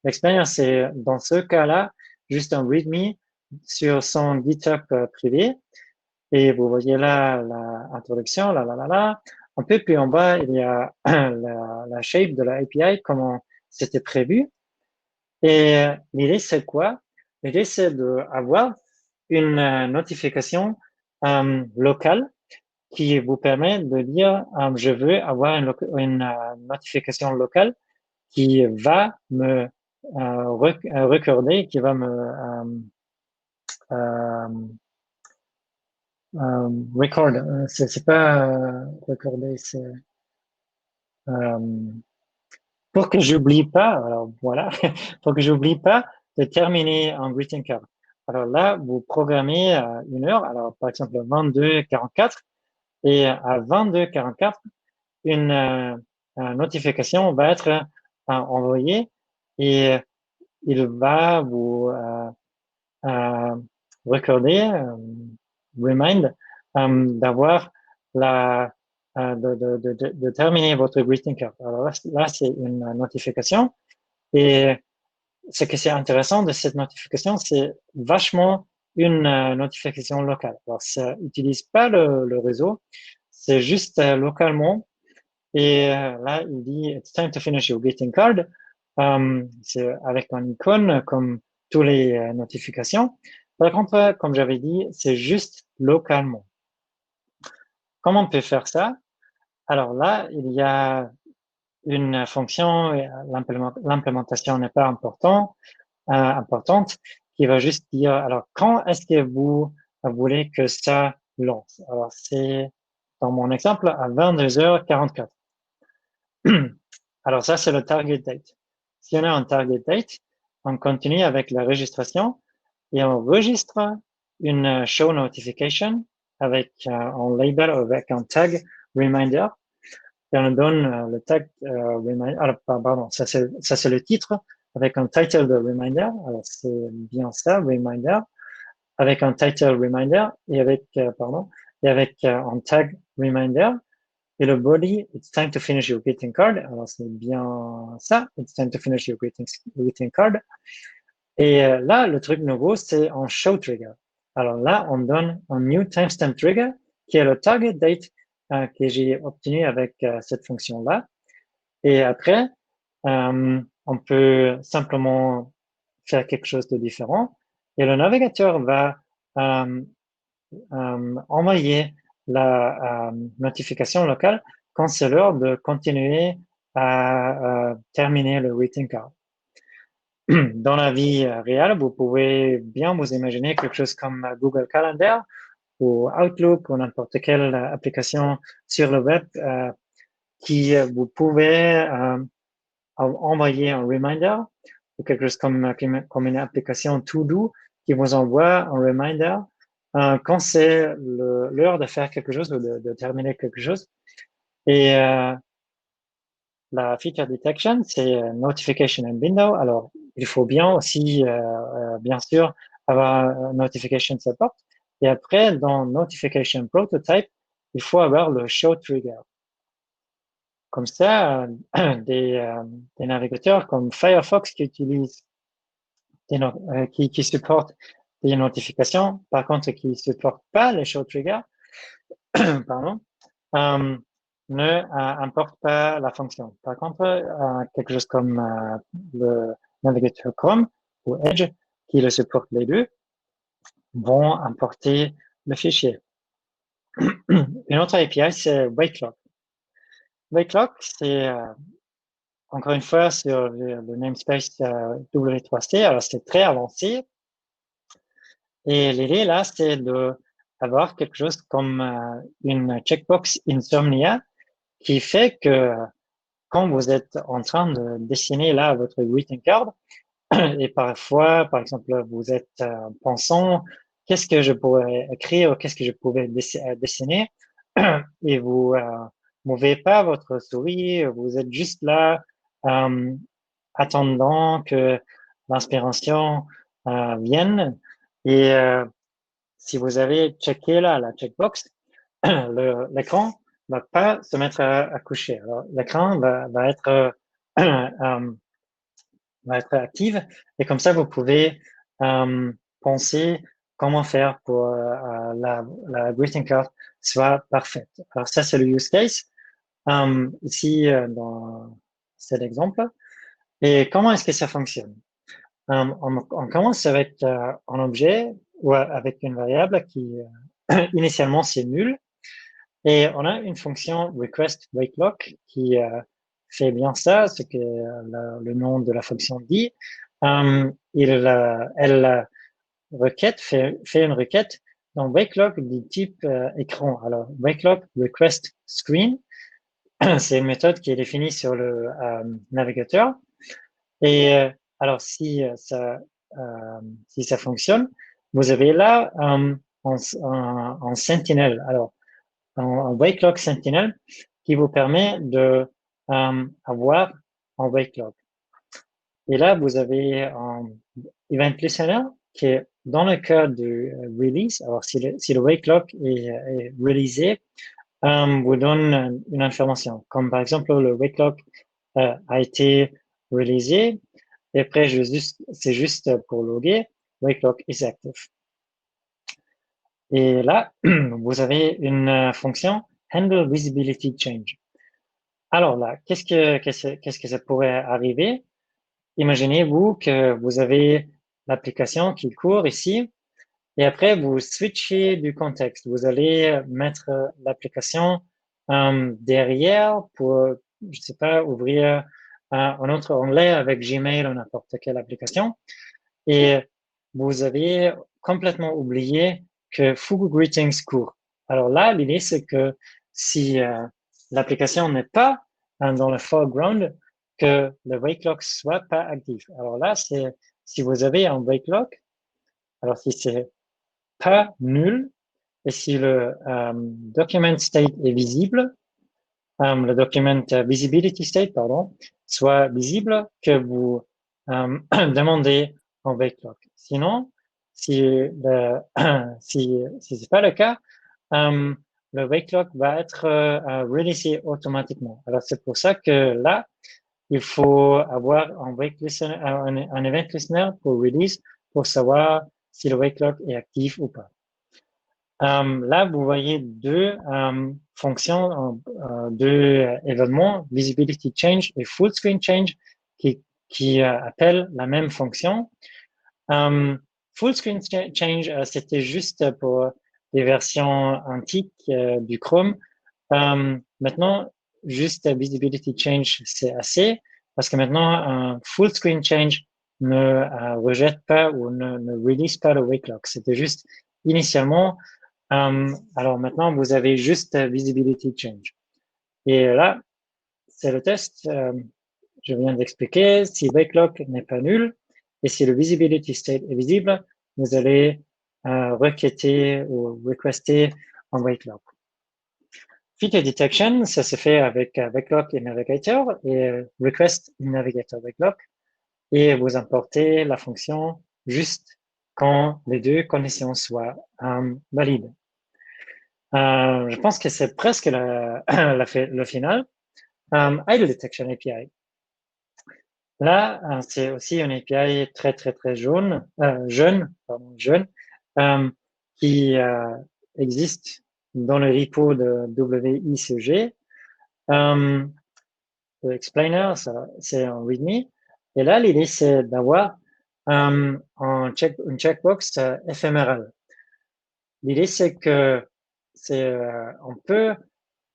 l'explainer, c'est dans ce cas-là, juste un README sur son GitHub privé. Et vous voyez là l'introduction, là. Un peu plus en bas, il y a la shape de la API, comment c'était prévu. Et l'idée, c'est quoi? L'idée, c'est d'avoir une notification locale qui vous permet de dire je veux avoir une notification locale qui va me recorder, qui va me record. C'est pas recorder, c'est pour que j'oublie pas. Alors voilà, pour que j'oublie pas de terminer en greeting card. Alors là, vous programmez une heure, alors par exemple 22:44. Et à 22h44, une notification va être envoyée et il va vous recorder, remind, d'avoir de terminer votre greeting card. Alors là c'est une notification et ce qui est intéressant de cette notification, c'est vachement une notification locale. Alors ça n'utilise pas le réseau, c'est juste localement. Et là, il dit It's time to finish your greeting card. C'est avec une icône comme toutes les notifications. Par contre, comme j'avais dit, c'est juste localement. Comment on peut faire ça? Alors là, il y a une fonction, l'implémentation n'est pas importante, qui va juste dire, alors, quand est-ce que vous voulez que ça lance? Alors, c'est, dans mon exemple, à 22h44. Alors, ça, c'est le target date. Si on a un target date, on continue avec la registration et on registre une show notification avec un label, avec un tag reminder. Et on donne le tag reminder. Alors, pardon, ça c'est le titre avec un title de reminder. Alors, c'est bien ça, reminder, avec un title reminder et avec, un tag reminder. Et le body, it's time to finish your greeting card. Alors, c'est bien ça, it's time to finish your greeting card. Et là, le truc nouveau, c'est un show trigger. Alors là, on donne un new timestamp trigger qui est le target date que j'ai obtenu avec cette fonction-là. Et après, on peut simplement faire quelque chose de différent. Et le navigateur va envoyer la notification locale quand c'est l'heure de continuer à terminer le greeting card. Dans la vie réelle, vous pouvez bien vous imaginer quelque chose comme Google Calendar ou Outlook ou n'importe quelle application sur le web qui vous pouvez envoyer un reminder ou quelque chose comme une application To-Do qui vous envoie un reminder quand c'est l'heure de faire quelque chose ou de terminer quelque chose. Et la feature detection, c'est notification and window. Alors, il faut bien aussi, bien sûr, avoir un notification support. Et après, dans notification prototype, il faut avoir le show trigger. Comme ça, des navigateurs comme Firefox qui utilisent qui supportent des notifications, par contre, qui ne supportent pas les show triggers, pardon, ne importe pas la fonction. Par contre, quelque chose comme le navigateur Chrome ou Edge, qui le supporte les deux, vont importer le fichier. Une autre API, c'est Wakelock. Wakelock, c'est encore une fois sur le namespace W3C. Alors, c'est très avancé. Et l'idée là, c'est d'avoir quelque chose comme une checkbox Insomnia qui fait que quand vous êtes en train de dessiner là votre greeting card, et parfois, par exemple, vous êtes pensant, qu'est-ce que je pourrais écrire, qu'est-ce que je pourrais dessiner, et vous mouvez pas votre souris, vous êtes juste là attendant que l'inspiration vienne. Et si vous avez checké là la checkbox, l'écran va pas se mettre à coucher. L'écran va être active et comme ça vous pouvez penser comment faire pour la greeting card soit parfaite. Alors ça c'est le use case ici dans cet exemple. Et comment est-ce que ça fonctionne? On commence avec un objet ou avec une variable qui initialement c'est nul. Et on a une fonction request wakelock qui fait bien ça, ce que le nom de la fonction dit. Elle requête fait une requête dans wakelock du type écran. Alors wakelock request screen, c'est une méthode qui est définie sur le navigateur. Et alors si ça fonctionne, vous avez là en sentinelle. Alors un wake lock Sentinel qui vous permet de avoir un wake lock. Et là, vous avez un event listener qui est dans le cas du release. Alors, si le wake lock est releasé, vous donne une information, comme par exemple le wake lock a été releasé, et après c'est juste pour loguer, wake lock is active. Et là, vous avez une fonction handle visibility change. Alors là, qu'est-ce que ça pourrait arriver? Imaginez-vous que vous avez l'application qui court ici, et après vous switchez du contexte. Vous allez mettre l'application derrière pour, je sais pas, ouvrir un autre onglet avec Gmail ou n'importe quelle application. Et vous avez complètement oublié que Fugu Greetings court. Alors là, l'idée, c'est que si l'application n'est pas dans le foreground, que le wake lock soit pas actif. Alors là, c'est si vous avez un wake lock, alors si c'est pas nul, et si le document state est visible, le document visibility state, pardon, soit visible, que vous demandez un wake lock. Sinon, si le, si c'est pas le cas, le wake lock va être releasé automatiquement. Alors c'est pour ça que là, il faut avoir un wake listener, un event listener pour release pour savoir si le wake lock est actif ou pas. Là, vous voyez deux fonctions, deux événements, visibility change et full screen change, qui appellent la même fonction. Full screen change, c'était juste pour des versions antiques du Chrome. Maintenant, juste visibility change, c'est assez, parce que maintenant, un full screen change ne rejette pas ou ne release pas le wake lock. C'était juste initialement. Alors maintenant, vous avez juste visibility change. Et là, c'est le test. Je viens d'expliquer. Si wake lock n'est pas nul et si le visibility state est visible, vous allez requêter ou requester un wake lock. Feature detection, ça se fait avec wake lock et navigator et request navigator wake lock et vous importez la fonction juste quand les deux conditions soient valides. Je pense que c'est presque le final. Idle Detection API. Là, c'est aussi une API très, très, très jeune, qui existe dans le repo de WICG. Le explainer, c'est un README. Et là, l'idée, c'est d'avoir une checkbox éphémérale. L'idée, c'est que on peut,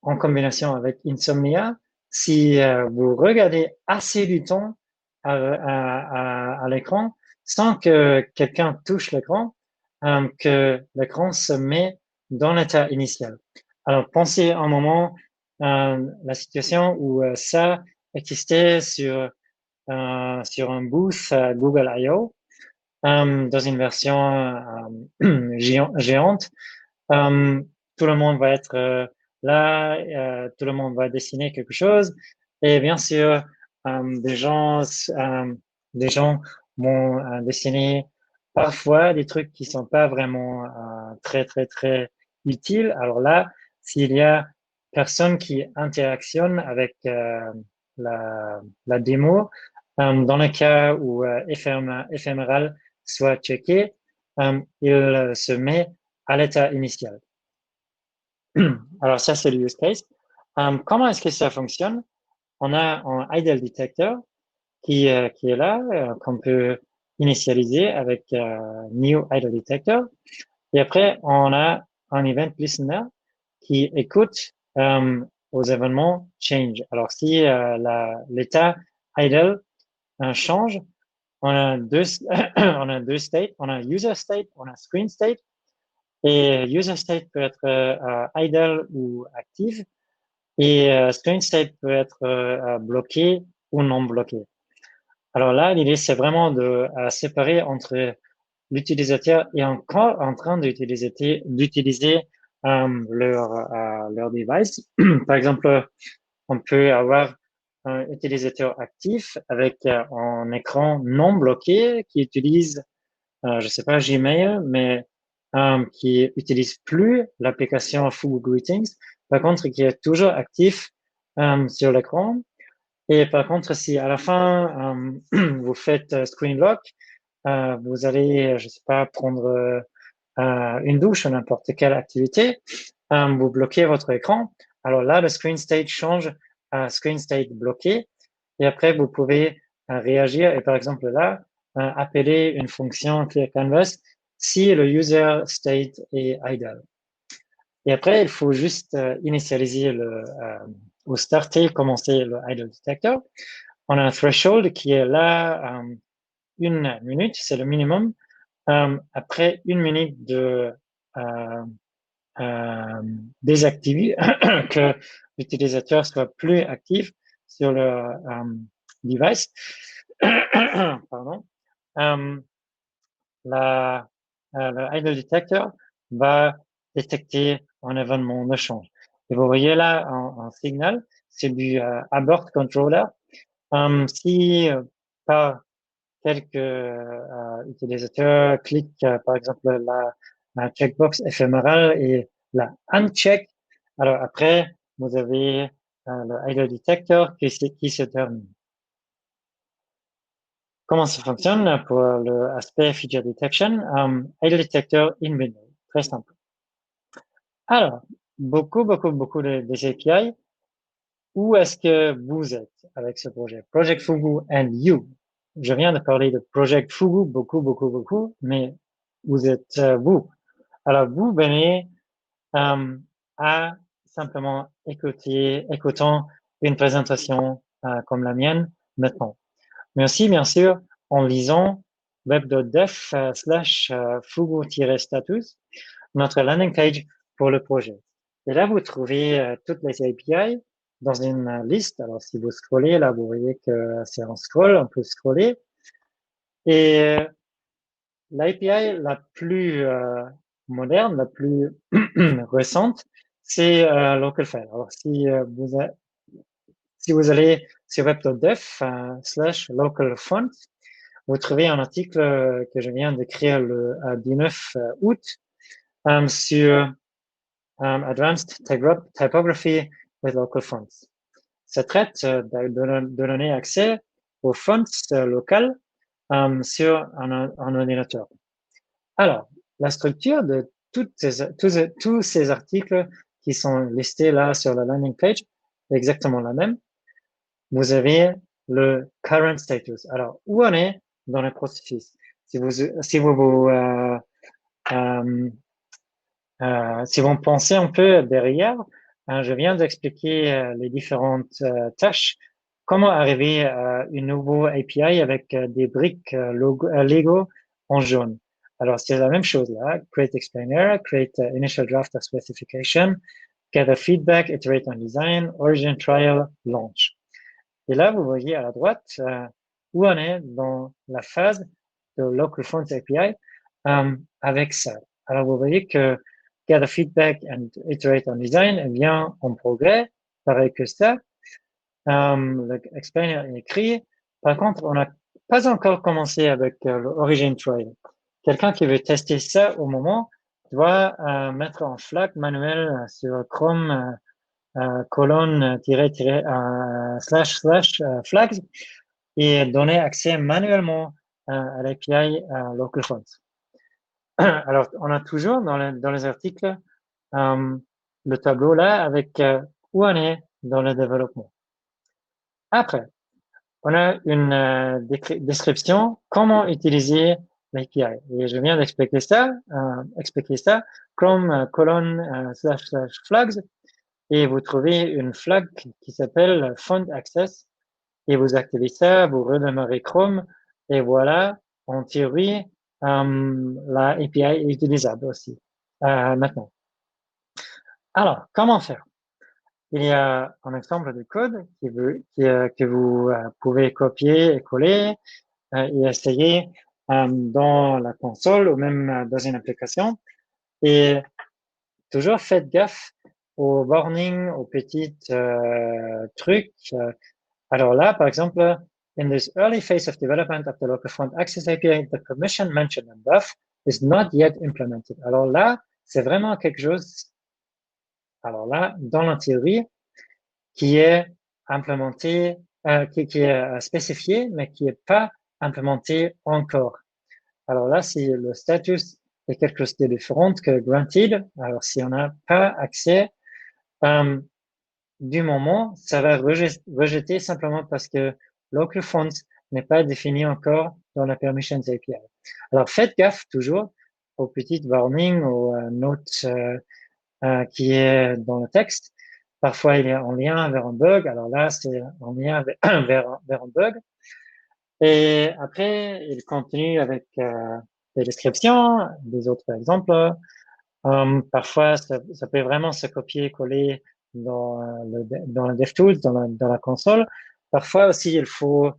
en combinaison avec Insomnia, si vous regardez assez du temps à l'écran sans que quelqu'un touche l'écran, que l'écran se met dans l'état initial. Alors, pensez un moment la situation où ça existait sur un booth Google I.O. Dans une version géante. Tout le monde va être là, tout le monde va dessiner quelque chose, et bien sûr, des gens vont dessiner parfois des trucs qui sont pas vraiment très très très utiles. Alors là, s'il y a personne qui interactionne avec la démo, dans le cas où éphéméral soit checké, il se met à l'état initial. Alors ça, c'est le use case. Comment est-ce que ça fonctionne? On a un idle detector qui est là, qu'on peut initialiser avec new idle detector. Et après, on a un event listener qui écoute aux événements change. Alors si l'état idle change, on a deux states, on a user state, on a screen state. Et user state peut être idle ou active. Et screen state peut être bloqué ou non bloqué. Alors là, l'idée, c'est vraiment de séparer entre l'utilisateur est encore en train d'utiliser leur device. Par exemple, on peut avoir un utilisateur actif avec un écran non bloqué qui utilise, je sais pas, Gmail, mais qui utilise plus l'application Fugu Greetings. Par contre, qui est toujours actif sur l'écran. Et par contre, si à la fin vous faites screen lock, vous allez, je sais pas, prendre une douche ou n'importe quelle activité, vous bloquez votre écran. Alors là, le screen state change à screen state bloqué. Et après, vous pouvez réagir et par exemple là, appeler une fonction clear canvas si le user state est idle. Et après, il faut juste initialiser ou starter, commencer le idle detector. On a un threshold qui est là, 1 minute, c'est le minimum. Après 1 minute de désactiver, que l'utilisateur soit plus actif sur le device, pardon, le idle detector va détecter un événement de change. Et vous voyez là un signal, c'est du abort controller. Si par quelques utilisateurs cliquent, par exemple, la checkbox éphémérale et la uncheck, alors après, vous avez le idle detector qui se termine. Comment ça fonctionne pour l'aspect feature detection? Idle detector in window, très simple. Alors, beaucoup des API. Où est-ce que vous êtes avec ce projet? Project Fugu and you. Je viens de parler de Project Fugu beaucoup, mais vous êtes vous. Alors, vous venez à simplement écoutant une présentation comme la mienne maintenant. Mais aussi, bien sûr, en lisant web.dev/fugu-status, notre landing page pour le projet. Et là, vous trouvez toutes les API dans une liste. Alors, si vous scrollez, là, vous voyez que c'est en scroll, on peut scroller. Et l'API la plus moderne, la plus récente, c'est Localfile. Alors, si vous allez sur web.dev/localfont, vous trouvez un article que je viens d'écrire le 19 août sur Advanced Typography with Local Fonts. Ça traite de donner accès aux fonts locales sur un ordinateur. Alors, la structure de tous ces articles qui sont listés là sur la landing page est exactement la même. Vous avez le current status. Alors, où on est dans le processus? Si vous pensez un peu derrière, je viens d'expliquer les différentes tâches. Comment arriver à une nouvelle API avec des briques Lego en jaune. Alors, c'est la même chose là. Create explainer, create initial draft of specification, gather feedback, iterate on design, origin trial, launch. Et là, vous voyez à la droite où on est dans la phase de Local Fonts API avec ça. Alors, vous voyez que gather feedback and iterate on design est bien en progrès, pareil que ça. L'explainer est écrit. Par contre, on n'a pas encore commencé avec l'origin trial. Quelqu'un qui veut tester ça au moment doit mettre en flag manuel sur Chrome colonne //flags et donner accès manuellement à l'API Local Fonts. Alors, on a toujours dans les articles le tableau là avec où on est dans le développement. Après, on a une description comment utiliser l'API. Et je viens d'expliquer ça, Chrome colonne //flags, et vous trouvez une flag qui s'appelle Font Access, et vous activez ça, vous redémarrez Chrome, et voilà, en théorie, la API est utilisable aussi maintenant. Alors, comment faire? Il y a un exemple de code que vous pouvez copier et coller et essayer dans la console ou même dans une application. Et toujours faites gaffe aux warnings, aux petits trucs. Alors là, par exemple, in this early phase of development of the local front access API, the permission mentioned above is not yet implemented. Alors là, c'est vraiment quelque chose, alors là, dans la théorie, qui est implémenté, qui est spécifié, mais qui n'est pas implémenté encore. Alors là, si le status est quelque chose de différent que granted, alors si on n'a pas accès, du moment, ça va rejeter simplement parce que local font n'est pas défini encore dans la permissions API. Alors faites gaffe toujours aux petites warnings, aux notes qui est dans le texte. Parfois, il est en lien vers un bug. Alors là, c'est en lien vers un bug. Et après, il continue avec des descriptions, des autres exemples. Parfois, ça peut vraiment se copier-coller dans le DevTools, dans la console. Parfois aussi, il faut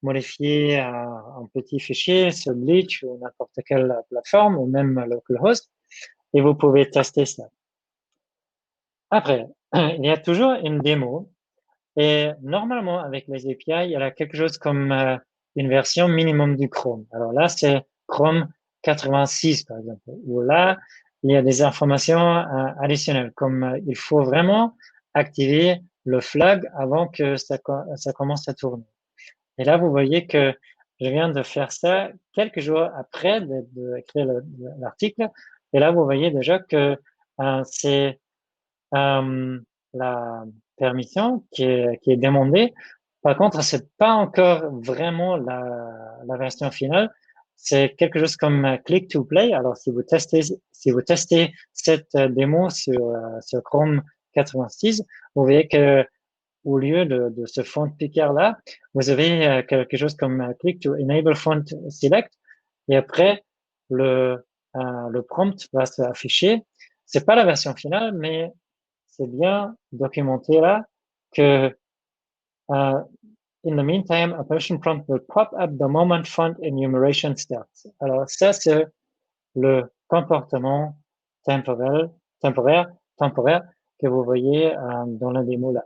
modifier un petit fichier sur Bleach ou n'importe quelle plateforme ou même localhost et vous pouvez tester ça. Après, il y a toujours une démo et normalement, avec les API, il y a quelque chose comme une version minimum du Chrome. Alors là, c'est Chrome 86, par exemple, où là, il y a des informations additionnelles, comme il faut vraiment activer le flag avant que ça commence à tourner. Et là, vous voyez que je viens de faire ça quelques jours après d'écrire l'article. Et là, vous voyez déjà que c'est la permission qui est demandée. Par contre, c'est pas encore vraiment la version finale. C'est quelque chose comme click to play. Alors, si vous testez cette démo sur Chrome 86, vous voyez que au lieu de ce font picker là, vous avez quelque chose comme click to enable font select. Et après, le prompt va s'afficher. C'est pas la version finale, mais c'est bien documenté là que in the meantime, a permission prompt will pop up the moment font enumeration starts. Alors ça, c'est le comportement temporaire que vous voyez dans la démo là.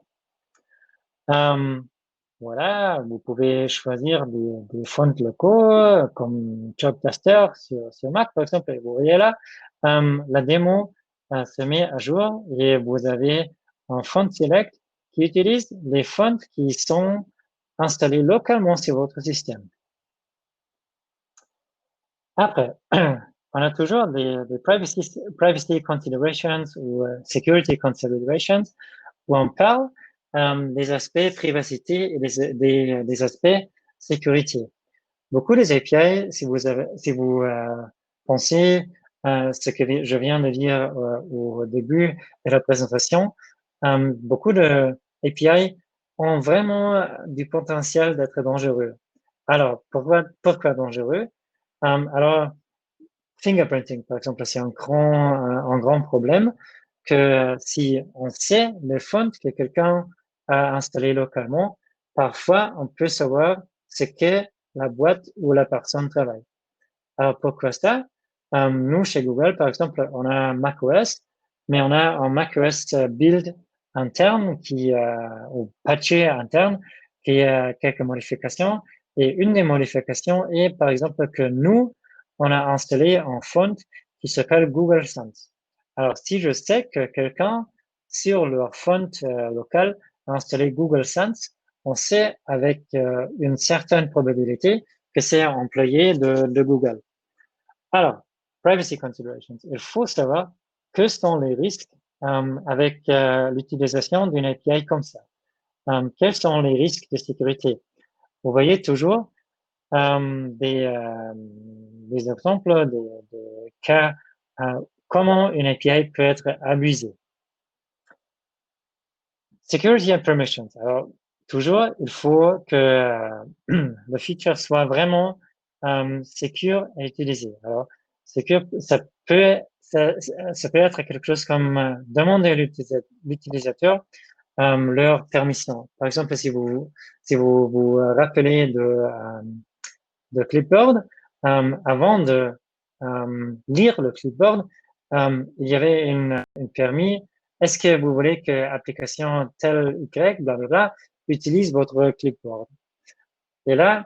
Voilà, vous pouvez choisir des fonts locaux comme Jobcaster sur Mac par exemple. Et vous voyez là, la démo se met à jour et vous avez un font select qui utilise les fonts qui sont installés localement sur votre système. Après, on a toujours des privacy considerations ou security considerations où on parle des aspects privacité et des aspects sécurité. Beaucoup des API, si vous pensez ce que je viens de dire au début de la présentation, beaucoup de API ont vraiment du potentiel d'être dangereux. Alors, pourquoi dangereux? Alors, fingerprinting, par exemple, c'est un grand problème que si on sait les fonts que quelqu'un a installé localement, parfois on peut savoir ce qu'est la boîte où la personne travaille. Alors pourquoi ça? Nous, chez Google, par exemple, on a macOS, mais on a un macOS build interne ou patché interne, qui a quelques modifications. Et une des modifications est, par exemple, que nous, on a installé un font qui s'appelle Google Sans. Alors, si je sais que quelqu'un sur leur font local a installé Google Sans, on sait avec une certaine probabilité que c'est un employé de Google. Alors, privacy considerations. Il faut savoir que sont les risques avec l'utilisation d'une API comme ça. Quels sont les risques de sécurité? Vous voyez toujours des exemples de cas comment une API peut être abusée. Security and permissions. Alors, toujours, il faut que le feature soit vraiment secure à utiliser. Alors, secure, ça peut être quelque chose comme demander à l'utilisateur leur permission. Par exemple, si vous vous rappelez de clipboard, avant de lire le clipboard, il y avait une permis. Est-ce que vous voulez que application telle Y, blablabla, utilise votre clipboard? Et là,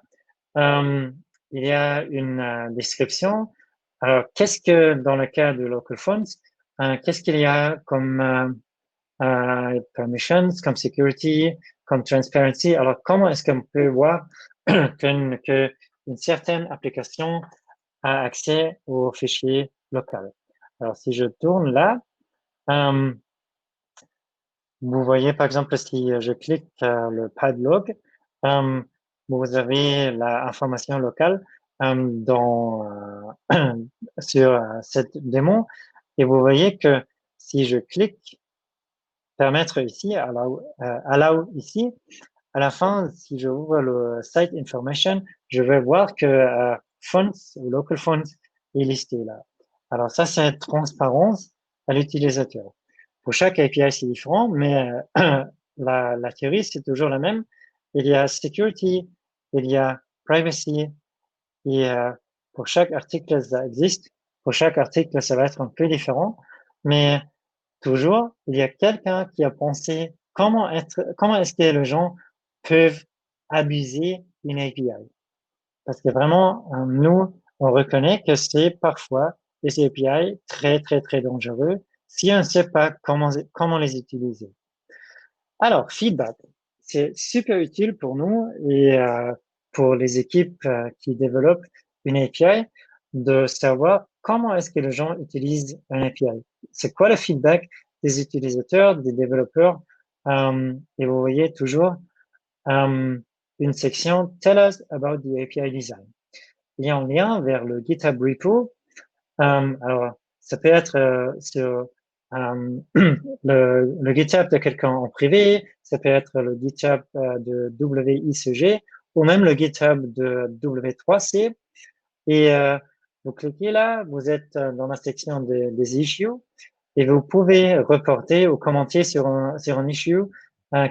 euh, il y a une description. Alors, qu'est-ce que, dans le cas de local fonts, qu'est-ce qu'il y a comme permissions, comme security, comme transparency? Alors, comment est-ce qu'on peut voir que une certaine application a accès aux fichiers locaux? Alors, si je tourne là, euh, vous voyez, par exemple, si je clique le padlog, euh, vous avez l'information locale dans, sur cette démon et vous voyez que si je clique permettre ici, allow ici, à la fin, si je ouvre le site information, je vais voir que fonts ou local fonts est listé là. Alors ça, c'est transparence à l'utilisateur. Pour chaque API, c'est différent, mais la théorie, c'est toujours la même. Il y a security, il y a privacy, et pour chaque article, ça existe. Pour chaque article, ça va être un peu différent, mais toujours, il y a quelqu'un qui a pensé comment est-ce que les gens peuvent abuser une API. Parce que vraiment, nous, on reconnaît que c'est parfois des API très, très, très dangereux si on ne sait pas comment les utiliser. Alors, feedback, c'est super utile pour nous et pour les équipes qui développent une API de savoir comment est-ce que les gens utilisent un API. C'est quoi le feedback des utilisateurs, des développeurs? Et vous voyez toujours une section Tell us about the API design. Il y a un lien vers le GitHub repo. Alors, ça peut être sur le GitHub de quelqu'un en privé, ça peut être le GitHub de WICG ou même le GitHub de W3C. Et vous cliquez là, vous êtes dans la section des issues et vous pouvez reporter ou commenter sur un issue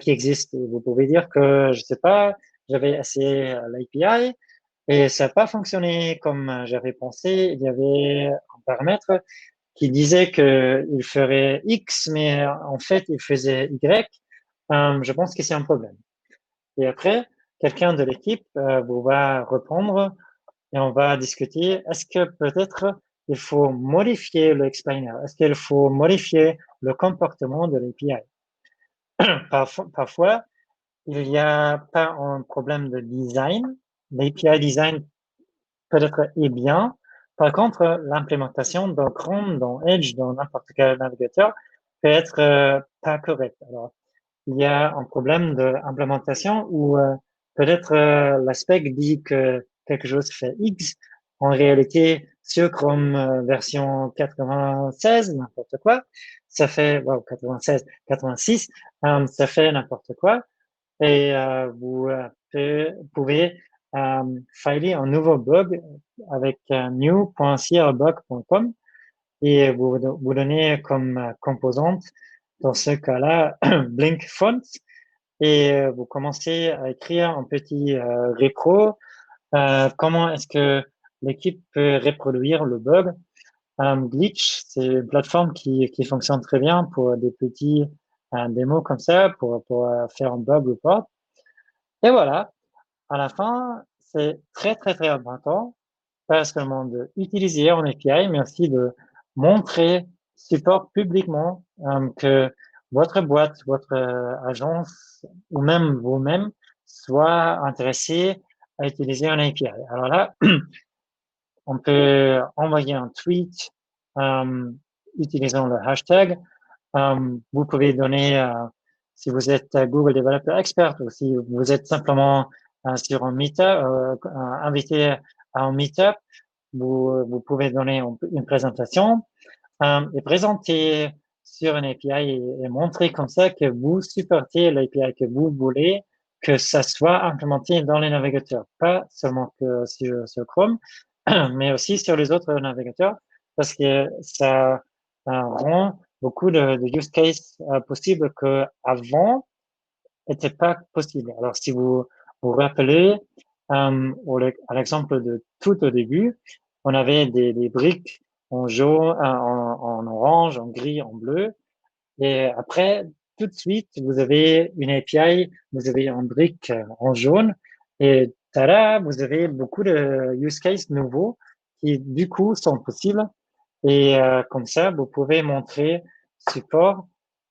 qui existe. Et vous pouvez dire que, je sais pas, j'avais essayé l'API et ça n'a pas fonctionné comme j'avais pensé. Il y avait un paramètre qui disait qu'il ferait X, mais en fait, il faisait Y. Je pense que c'est un problème. Et après, quelqu'un de l'équipe vous va répondre et on va discuter, est-ce que peut-être il faut modifier le explainer? Est-ce qu'il faut modifier le comportement de l'API? Parfois, il n'y a pas un problème de design. L'API design peut-être est bien. Par contre, l'implémentation dans Chrome, dans Edge, dans n'importe quel navigateur peut être pas correcte. Alors, il y a un problème d'implémentation où peut-être l'aspect dit que quelque chose fait X. En réalité, sur Chrome version 96, n'importe quoi, ça fait, wow, 96, 86, ça fait n'importe quoi. Et vous pouvez filer un nouveau bug avec new.crBug.com et vous donnez comme composante, dans ce cas-là, Blink Fonts et vous commencez à écrire un petit rétro. Comment est-ce que l'équipe peut reproduire le bug? Glitch, c'est une plateforme qui fonctionne très bien pour des petits démos comme ça, pour faire un bug report. Et voilà, à la fin, c'est très, très, très important, pas seulement d'utiliser en API, mais aussi de montrer, support publiquement que votre boîte, votre agence ou même vous-même soit intéressé à utiliser un API. Alors là, on peut envoyer un tweet utilisant le hashtag. Vous pouvez donner, si vous êtes Google Developer Expert ou si vous êtes simplement sur un meetup, invité à un meetup, vous pouvez donner une présentation et présenter sur une API et montrer comme ça que vous supportez l'API que vous voulez, que ça soit implémenté dans les navigateurs, pas seulement que sur Chrome, mais aussi sur les autres navigateurs, parce que ça rend beaucoup de use cases possibles que avant n'étaient pas possibles. Alors, si vous vous rappelez, à l'exemple de tout au début, on avait des briques en jaune, en orange, en gris, en bleu. Et après, tout de suite, vous avez une API, vous avez un brique en jaune et tada, vous avez beaucoup de use cases nouveaux qui, du coup, sont possibles. Et comme ça, vous pouvez montrer support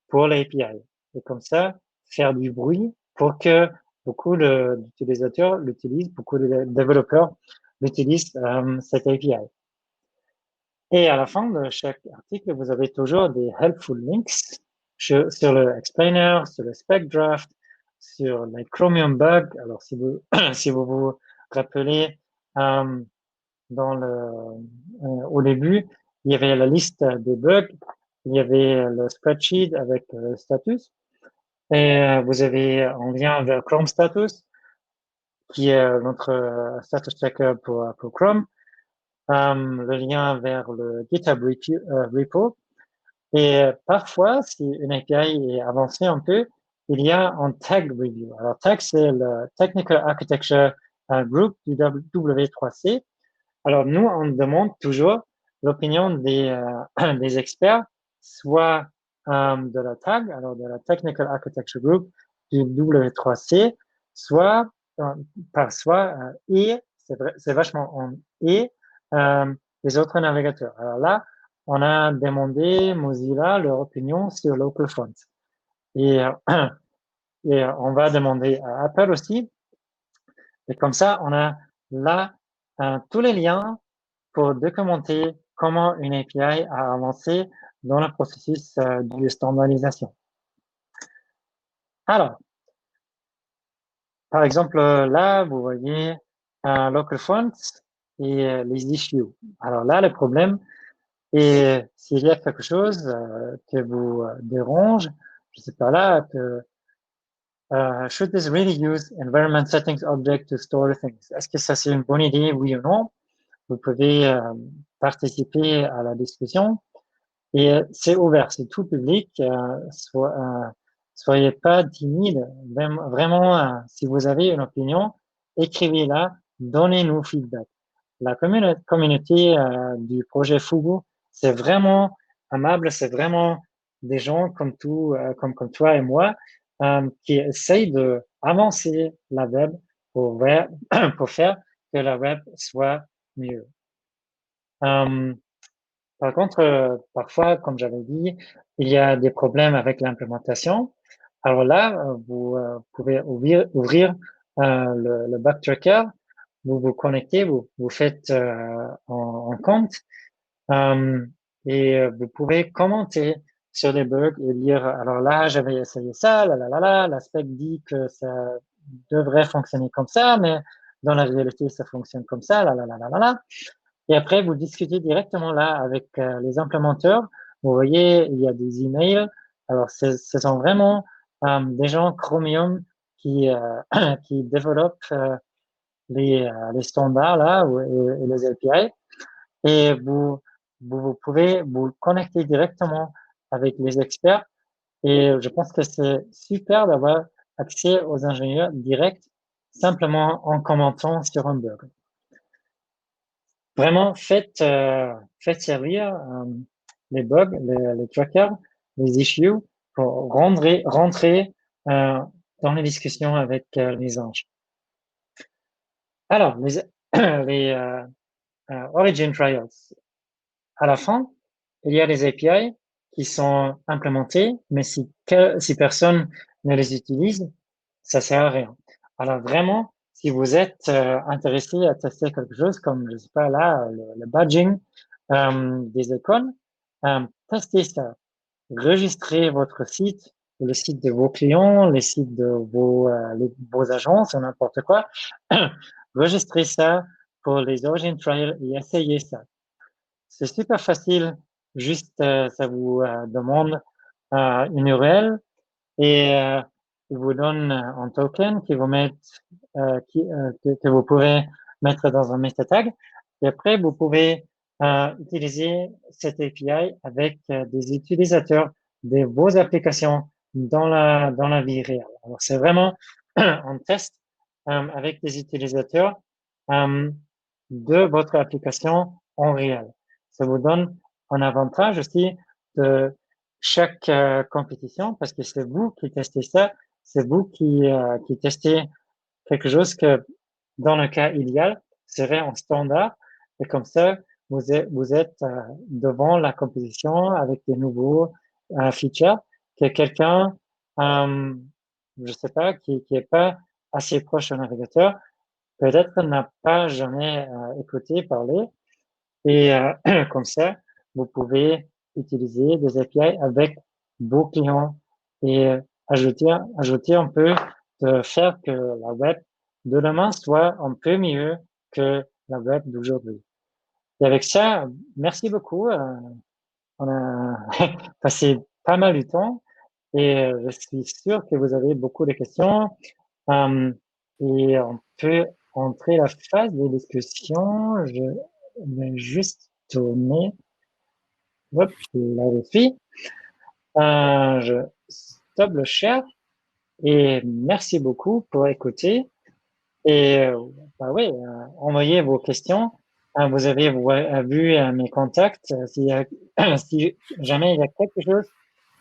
pour l'API. Et comme ça, faire du bruit pour que beaucoup d'utilisateurs l'utilisent, beaucoup de développeurs l'utilisent, cette API. Et à la fin de chaque article, vous avez toujours des helpful links sur le explainer, sur le spec draft, sur les Chromium bugs. Alors, si vous, si vous vous rappelez, au début, il y avait la liste des bugs, il y avait le spreadsheet avec le status, et vous avez un lien vers Chrome Status, qui est notre status checker pour Chrome, le lien vers le GitHub repo. Et parfois, si une API est avancée un peu, il y a un tag review. Alors, tag, c'est le Technical Architecture Group du W3C. Alors, nous, on demande toujours l'opinion des experts, soit de la TAG, alors de la Technical Architecture Group du W3C, soit et, c'est vachement en et, les autres navigateurs. Alors là, on a demandé Mozilla leur opinion sur LocalFront. Et, et on va demander à Apple aussi. Et comme ça, on a là tous les liens pour documenter comment une API a avancé dans le processus de standardisation. Alors, par exemple, là, vous voyez local fonts et les issues. Alors là, le problème est s'il y a quelque chose que vous dérange, je sais pas là, que should this really use environment settings object to store things? Est-ce que ça c'est une bonne idée, oui ou non? Vous pouvez participer à la discussion. Et c'est ouvert, c'est tout public. Soyez pas timide. Vraiment, si vous avez une opinion, écrivez-la, donnez-nous feedback. La communauté du projet Fugu, c'est vraiment amable, c'est vraiment des gens comme comme toi et moi, qui essayent de avancer la web pour, pour faire que la web soit mieux. Par contre, parfois, comme j'avais dit, il y a des problèmes avec l'implémentation. Alors là, vous pouvez ouvrir le backtracker, vous vous connectez, vous faites un compte et vous pouvez commenter sur les bugs et dire, alors là, j'avais essayé ça, la spec dit que ça devrait fonctionner comme ça, mais dans la réalité, ça fonctionne comme ça, là. Et après, vous discutez directement là avec les implémenteurs. Vous voyez, il y a des emails. Alors, ce sont vraiment des gens Chromium qui, qui développent les standards là et les API. Et vous pouvez vous connecter directement avec les experts. Et je pense que c'est super d'avoir accès aux ingénieurs directs simplement en commentant sur un bug. Vraiment, faites servir les bugs, les trackers, les issues pour rentrer dans les discussions avec les anges. Alors, les Origin Trials. À la fin, il y a les API qui sont implémentés, mais si personne ne les utilise, ça sert à rien. Alors vraiment, si vous êtes intéressé à tester quelque chose comme, je sais pas là, le badging des icônes, testez ça. Registrez votre site, le site de vos clients, les sites de vos agences, n'importe quoi. Registrez ça pour les Origin Trials et essayez ça. C'est super facile, juste ça vous demande une URL et il vous donne un token qui vous met, que vous pouvez mettre dans un meta tag. Et après, vous pouvez utiliser cette API avec des utilisateurs de vos applications dans la vie réelle. Alors, c'est vraiment un test avec des utilisateurs de votre application en réel. ça vous donne un avantage aussi de chaque compétition parce que c'est vous qui testez ça, c'est vous qui testez quelque chose que, dans le cas idéal, serait en standard. Et comme ça, vous êtes devant la compétition avec des nouveaux features que quelqu'un, je sais pas, qui est pas assez proche au navigateur, peut-être n'a pas jamais écouté parler. Et comme ça, vous pouvez utiliser des API avec vos clients et ajouter un peu de faire que la web de demain soit un peu mieux que la web d'aujourd'hui. Et avec ça, merci beaucoup. On a passé pas mal de temps et je suis sûr que vous avez beaucoup de questions. Euh, et on peut entrer la phase de discussion. Je vais juste tourner. Hop, là je suis. Je stoppe le share et merci beaucoup pour écouter. Et bah oui, envoyez vos questions. Vous avez vu mes contacts. Si jamais il y a quelque chose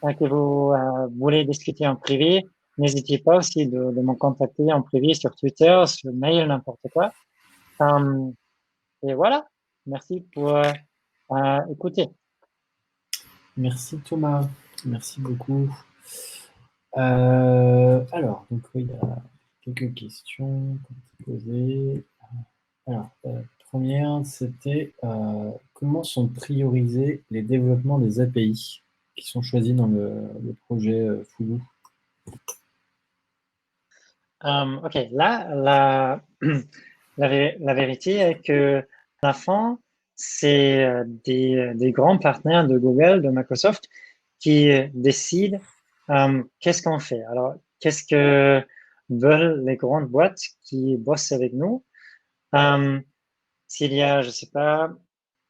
que vous voulez discuter en privé, n'hésitez pas aussi de me contacter en privé sur Twitter, sur mail, n'importe quoi. Et voilà, merci pour écouter. Merci Thomas, merci beaucoup. Alors, donc oui, il y a quelques questions qu'on peut poser. Alors, première, c'était comment sont priorisés les développements des API qui sont choisis dans le projet Fugu? Ok, là, la vérité est que à la fin, c'est des grands partenaires de Google, de Microsoft, qui décident qu'est-ce qu'on fait. Alors, qu'est-ce que veulent les grandes boîtes qui bossent avec nous? S'il y a, je sais pas,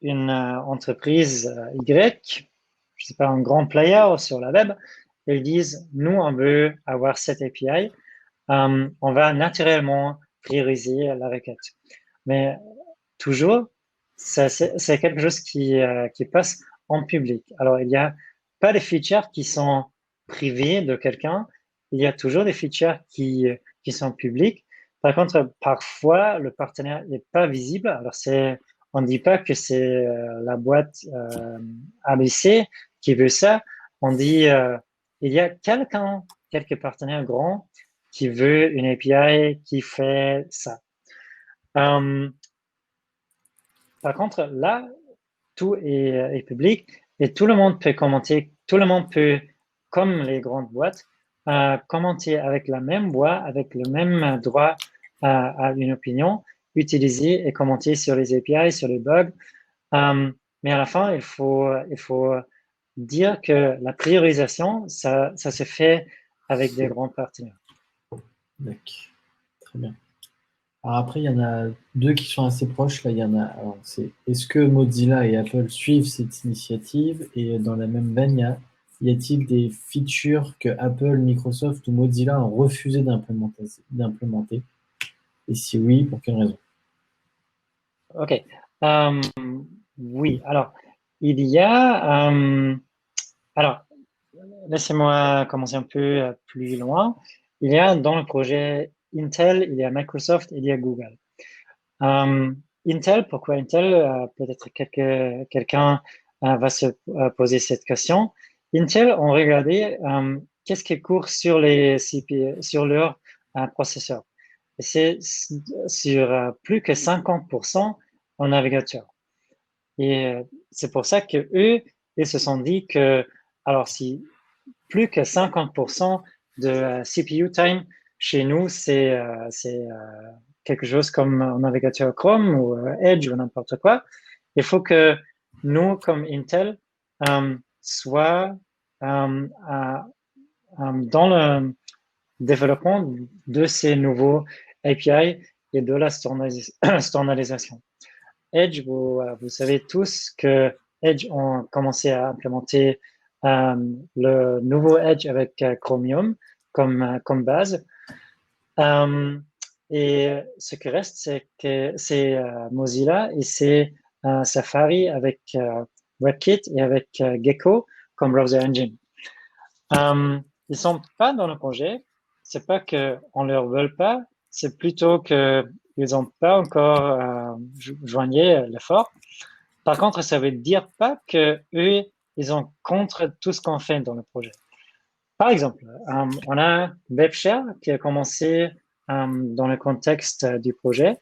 une entreprise Y, je sais pas, un grand player sur la web, ils disent, nous, on veut avoir cette API, on va naturellement prioriser la requête. Mais toujours, c'est quelque chose qui passe en public. Alors, il n'y a pas de features qui sont privées de quelqu'un. Il y a toujours des features qui sont publiques. Par contre, parfois, le partenaire n'est pas visible. Alors, on ne dit pas que c'est la boîte ABC qui veut ça. On dit, il y a quelques partenaires grands qui veut une API qui fait ça. Par contre, là, tout est public et tout le monde peut commenter, tout le monde peut, comme les grandes boîtes, commenter avec la même voix, avec le même droit à une opinion, utiliser et commenter sur les API, sur les bugs. Mais à la fin, il faut dire que la priorisation, ça se fait avec des grands partenaires. D'accord, très bien. Alors après, il y en a deux qui sont assez proches. Là, il y en a. Alors, c'est est-ce que Mozilla et Apple suivent cette initiative? Et dans la même veine, y a-t-il des features que Apple, Microsoft ou Mozilla ont refusé d'implémenter? Et si oui, pour quelle raison? OK. Euh, oui, alors, il y a... alors, laissez-moi commencer un peu plus loin. Il y a dans le projet Intel, il y a Microsoft, il y a Google. Euh, Intel, pourquoi Intel? Peut-être quelqu'un va se poser cette question. Intel ont regardé qu'est-ce qui court sur les CPU, sur leur processeur. Et c'est sur plus que 50% en navigateur. Et c'est pour ça que eux, ils se sont dit que, alors si plus que 50% de CPU time chez nous, c'est quelque chose comme un navigateur Chrome ou Edge ou n'importe quoi. Il faut que nous, comme Intel, soit dans le développement de ces nouveaux API et de la standardisation. Edge, vous savez tous que Edge ont commencé à implémenter le nouveau Edge avec Chromium comme base. Et ce qui reste, c'est que c'est Mozilla et c'est Safari avec WebKit et avec Gecko comme browser engine. Ils sont pas dans le projet. C'est pas que on leur veut pas, c'est plutôt que ils ont pas encore joigné l'effort. Par contre, ça veut dire pas que eux, ils ont contre tout ce qu'on fait dans le projet. Par exemple, on a WebShare qui a commencé dans le contexte du projet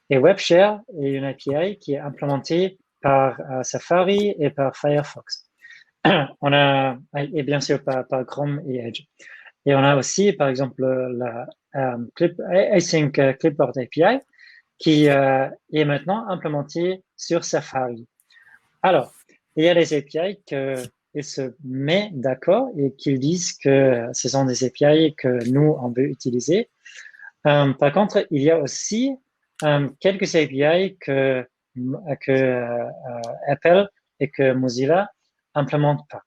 et WebShare est une API qui est implémentée par Safari et par Firefox. On a, et bien sûr par Chrome et Edge. Et on a aussi, par exemple, la Async Clipboard API qui est maintenant implémentée sur Safari. Alors, il y a des API qu'ils se mettent d'accord et qu'ils disent que ce sont des API que nous, on veut utiliser. Par contre, il y a aussi quelques API que Apple et que Mozilla implémentent pas.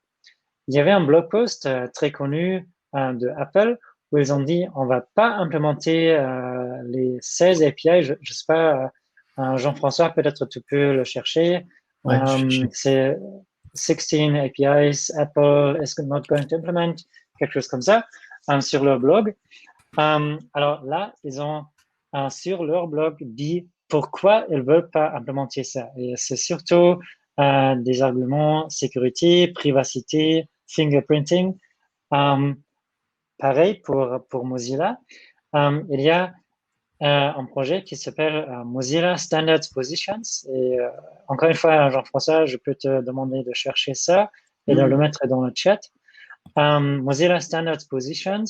Il y avait un blog post très connu de Apple où ils ont dit on va pas implémenter les 16 API. Je sais pas, Jean-François, peut-être tu peux le chercher. Ouais, C'est 16 APIs Apple is not going to implement, quelque chose comme ça, sur leur blog. Alors là, ils ont sur leur blog dit pourquoi ils veulent pas implémenter ça. Et c'est surtout des arguments sécurité, privacité, fingerprinting. Pareil pour Mozilla. Il y a un projet qui s'appelle Mozilla Standards Positions. Et encore une fois, Jean-François, je peux te demander de chercher ça et de le mettre dans le chat. Mozilla Standards Positions,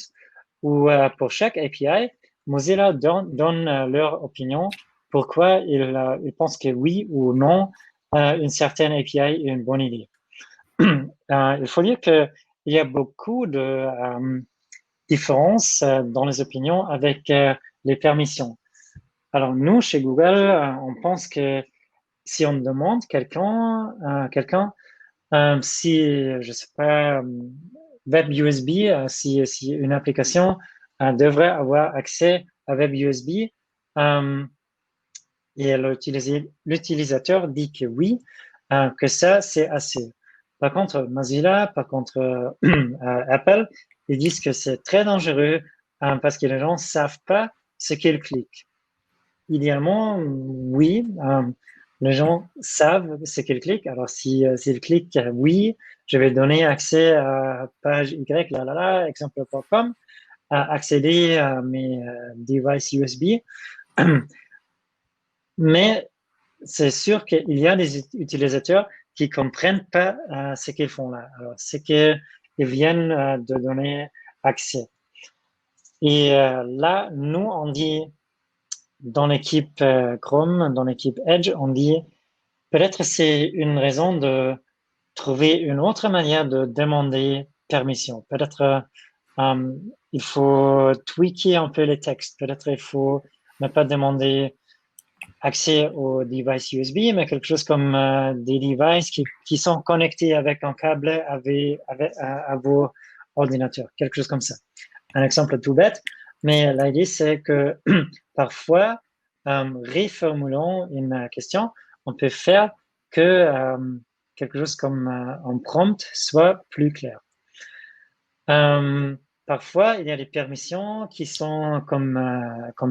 où pour chaque API, Mozilla donne leur opinion, pourquoi ils pensent que oui ou non, une certaine API est une bonne idée. Il faut dire qu'il y a beaucoup de différences dans les opinions avec les permissions. Alors nous, chez Google, on pense que si on demande quelqu'un, si, je sais pas, Web USB, si une application devrait avoir accès à Web USB et l'utilisateur dit que oui, que ça, c'est assez. Par contre, Mozilla, par contre, Apple, ils disent que c'est très dangereux parce que les gens ne savent pas ce qu'ils cliquent. Idéalement, oui, les gens savent ce qu'ils cliquent. Alors, s'ils cliquent oui, je vais donner accès à page Y, exemple.com, à accéder à mes devices USB. Mais c'est sûr qu'il y a des utilisateurs qui comprennent pas ce qu'ils font là. Alors, c'est qu'ils viennent de donner accès. Et là, nous, on dit dans l'équipe Chrome, dans l'équipe Edge, on dit peut-être c'est une raison de trouver une autre manière de demander permission. Peut-être il faut tweaker un peu les textes. Peut-être il faut ne pas demander accès aux devices USB, mais quelque chose comme des devices qui sont connectés avec un câble à vos ordinateurs. Quelque chose comme ça. Un exemple tout bête, mais l'idée c'est que parfois, reformulant une question, on peut faire que quelque chose comme un prompt soit plus clair. Parfois, il y a des permissions qui sont comme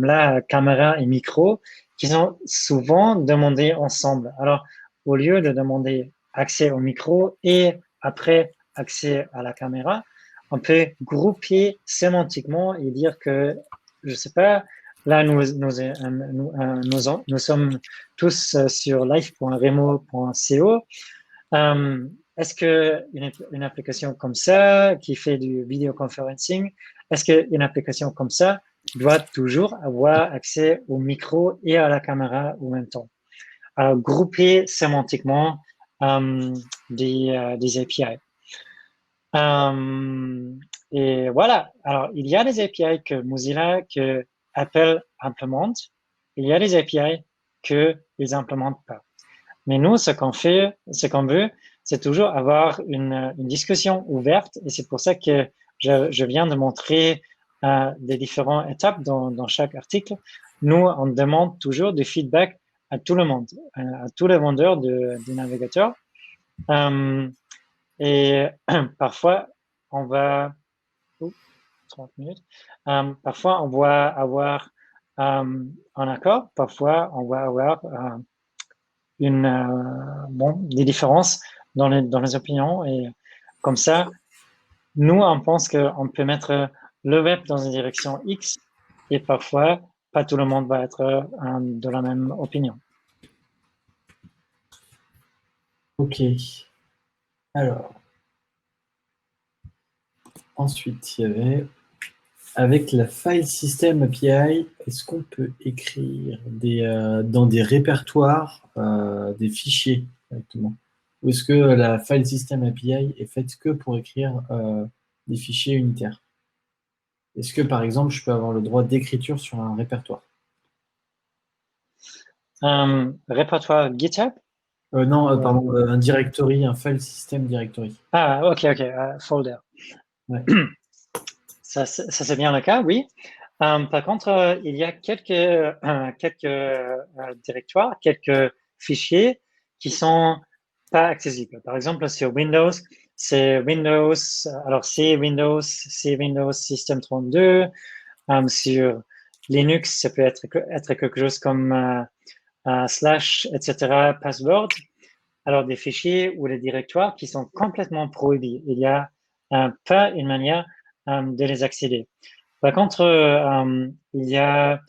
la caméra et micro, qui sont souvent demandées ensemble. Alors, au lieu de demander accès au micro et après accès à la caméra, on peut grouper sémantiquement et dire que, je sais pas, là, nous sommes tous sur live.remo.co. Est-ce qu'une application comme ça, qui fait du vidéoconferencing, est-ce qu'une application comme ça doit toujours avoir accès au micro et à la caméra en même temps? Alors, grouper sémantiquement des API. Et voilà. Alors, il y a des API que Mozilla, que Apple implémente. Il y a des API qu'ils n'implémentent pas. Mais nous, ce qu'on veut, c'est toujours avoir une discussion ouverte. Et c'est pour ça que je viens de montrer des différentes étapes dans chaque article. Nous, on demande toujours du feedback à tout le monde, à tous les vendeurs du navigateur. Et parfois, on va... 30 minutes. Parfois, on va avoir un accord, parfois, on va avoir des différences dans les opinions. Et comme ça, nous, on pense qu'on peut mettre le web dans une direction X et parfois, pas tout le monde va être de la même opinion. Ok. Alors, ensuite, il y avait, avec la File System API, est-ce qu'on peut écrire dans des répertoires des fichiers directement? Ou est-ce que la File System API est faite que pour écrire des fichiers unitaires? Est-ce que, par exemple, je peux avoir le droit d'écriture sur un répertoire? Répertoire GitHub? Non, pardon, un directory, un File System Directory. Ah, ok, folder. Ouais. Ça, c'est bien le cas, oui. Par contre, il y a quelques directoires, quelques fichiers qui sont pas accessibles. Par exemple, sur Windows, c'est Windows, alors c'est Windows System 32. Sur Linux, ça peut être quelque chose comme slash, etc., password. Alors, des fichiers ou des directoires qui sont complètement prohibés. Il n'y a pas une manière de les accéder. Par contre, il y a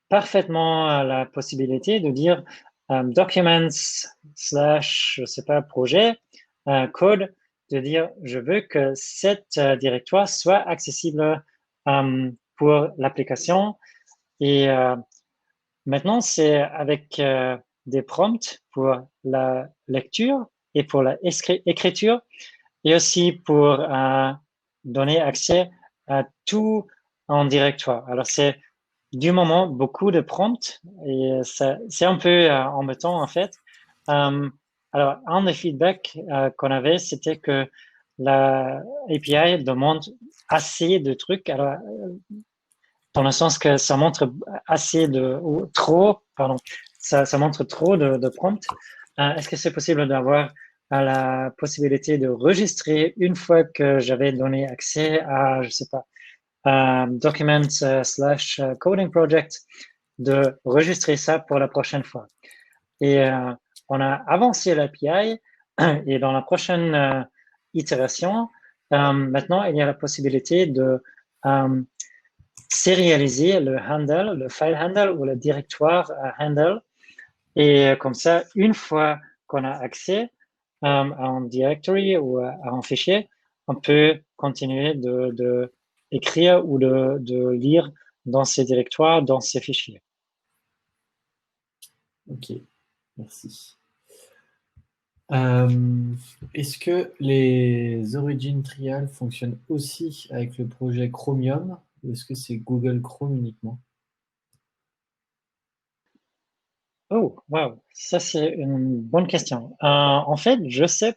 parfaitement la possibilité de dire documents slash, je sais pas, projet, code, de dire je veux que cette directoire soit accessible pour l'application. Et maintenant, c'est avec des prompts pour la lecture et pour la écriture et aussi pour donner accès à tout en directoire. Alors, c'est du moment beaucoup de prompts et c'est un peu embêtant en fait. Alors, un des feedbacks qu'on avait, c'était que la API demande assez de trucs. Alors, dans le sens que ça montre ou trop, pardon, ça montre trop de prompts. Est-ce que c'est possible d'avoir la possibilité de enregistrer une fois que j'avais donné accès à, je sais pas, documents slash coding project, de enregistrer ça pour la prochaine fois. Et on a avancé l'API et dans la prochaine itération, maintenant, il y a la possibilité de sérialiser le handle, le file handle ou le directoire handle. Et comme ça, une fois qu'on a accès à un directory ou à un fichier, on peut continuer de écrire ou de lire dans ces directoires, dans ces fichiers. Ok, merci. Est-ce que les Origin Trial fonctionnent aussi avec le projet Chromium ou est-ce que c'est Google Chrome uniquement? Oh, wow, ça c'est une bonne question. En fait, je sais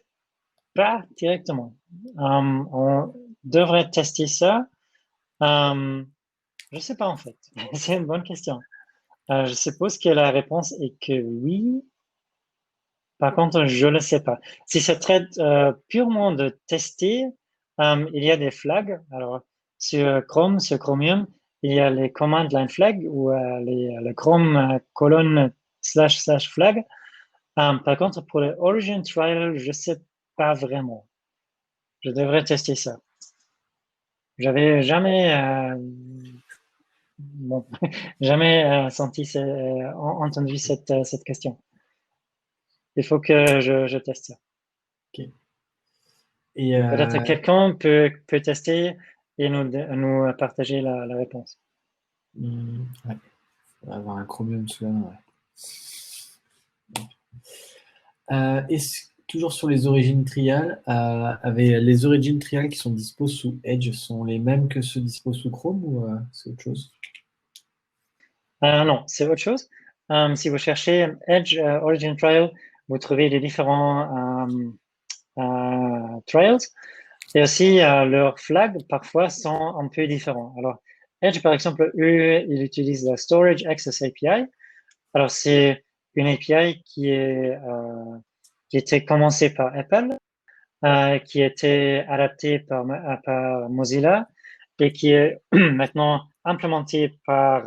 pas directement. On devrait tester ça. Je sais pas en fait. C'est une bonne question. Je suppose que la réponse est que oui. Par contre, je ne sais pas. Si ça traite purement de tester, il y a des flags. Alors, sur Chrome, sur Chromium, il y a les command line flags ou le Chrome colonne slash slash flag. Par contre, pour le origin trial, je ne sais pas vraiment. Je devrais tester ça. J'avais jamais, bon, jamais entendu cette question. Il faut que je teste ça. Ok. Et Peut-être quelqu'un peut tester et nous partager la réponse. ouais. On va avoir un Chromium sous la main. Ouais. Toujours sur les origines trial, avec les origines trial qui sont dispo sous Edge sont les mêmes que ceux dispo sous Chrome ou c'est autre chose? Non, c'est autre chose. Si vous cherchez Edge Origin Trial, vous trouvez les différents trials. Et aussi, leurs flags, parfois, sont un peu différents. Alors, Edge, par exemple, eux, ils utilisent la Storage Access API. Alors, c'est une API qui était commencée par Apple, qui était adaptée par Mozilla et qui est maintenant implémentée par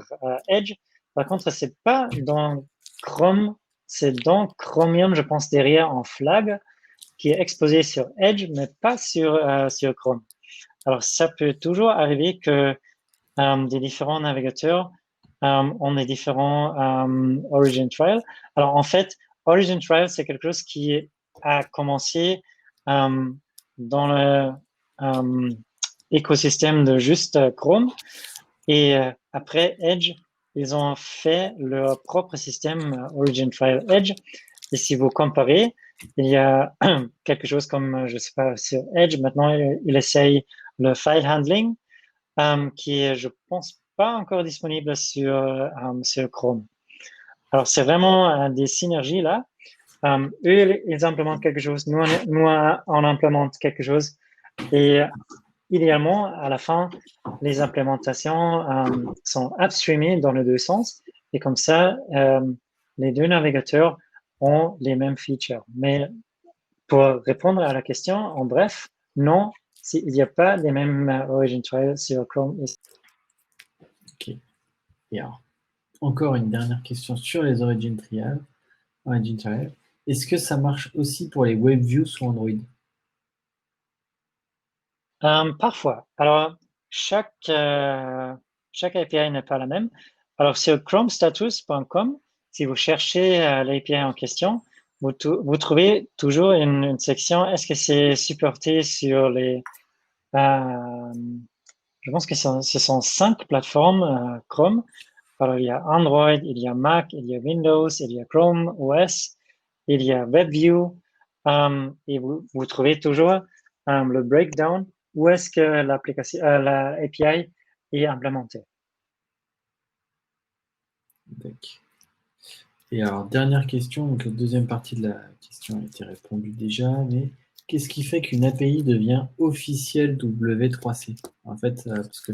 Edge. Par contre, c'est pas dans Chrome, c'est dans Chromium, je pense, derrière en flag, qui est exposé sur Edge, mais pas sur Chrome. Alors, ça peut toujours arriver que des différents navigateurs ont des différents origin trials. Alors, en fait, origin trial, c'est quelque chose qui a commencé dans le écosystème de juste Chrome. Et après Edge, ils ont fait leur propre système Origin Trial Edge. Et si vous comparez, il y a quelque chose comme, je sais pas, sur Edge, maintenant, il essaye le file handling, qui est, je pense, pas encore disponible sur Chrome. Alors, c'est vraiment des synergies là. Eux, ils implémentent quelque chose, nous, on implémente quelque chose. Et idéalement, à la fin, les implémentations sont upstreamées dans les deux sens. Et comme ça, les deux navigateurs ont les mêmes features. Mais pour répondre à la question, en bref, non, il n'y a pas les mêmes origin trials sur Chrome. Ok. Et alors, encore une dernière question sur les origin trials. Est-ce que ça marche aussi pour les WebViews sur Android? Parfois. Alors, chaque API n'est pas la même. Alors, sur chromestatus.com, si vous cherchez l'API en question, vous trouvez toujours une section, est-ce que c'est supporté sur je pense que ce sont 5 plateformes Chrome. Alors, il y a Android, il y a Mac, il y a Windows, il y a Chrome OS, il y a WebView, et vous trouvez toujours le breakdown où est-ce que l'application, la API est implémentée. D'accord. Et alors, dernière question, donc la deuxième partie de la question a été répondue déjà, mais qu'est-ce qui fait qu'une API devient officielle W3C? En fait, parce que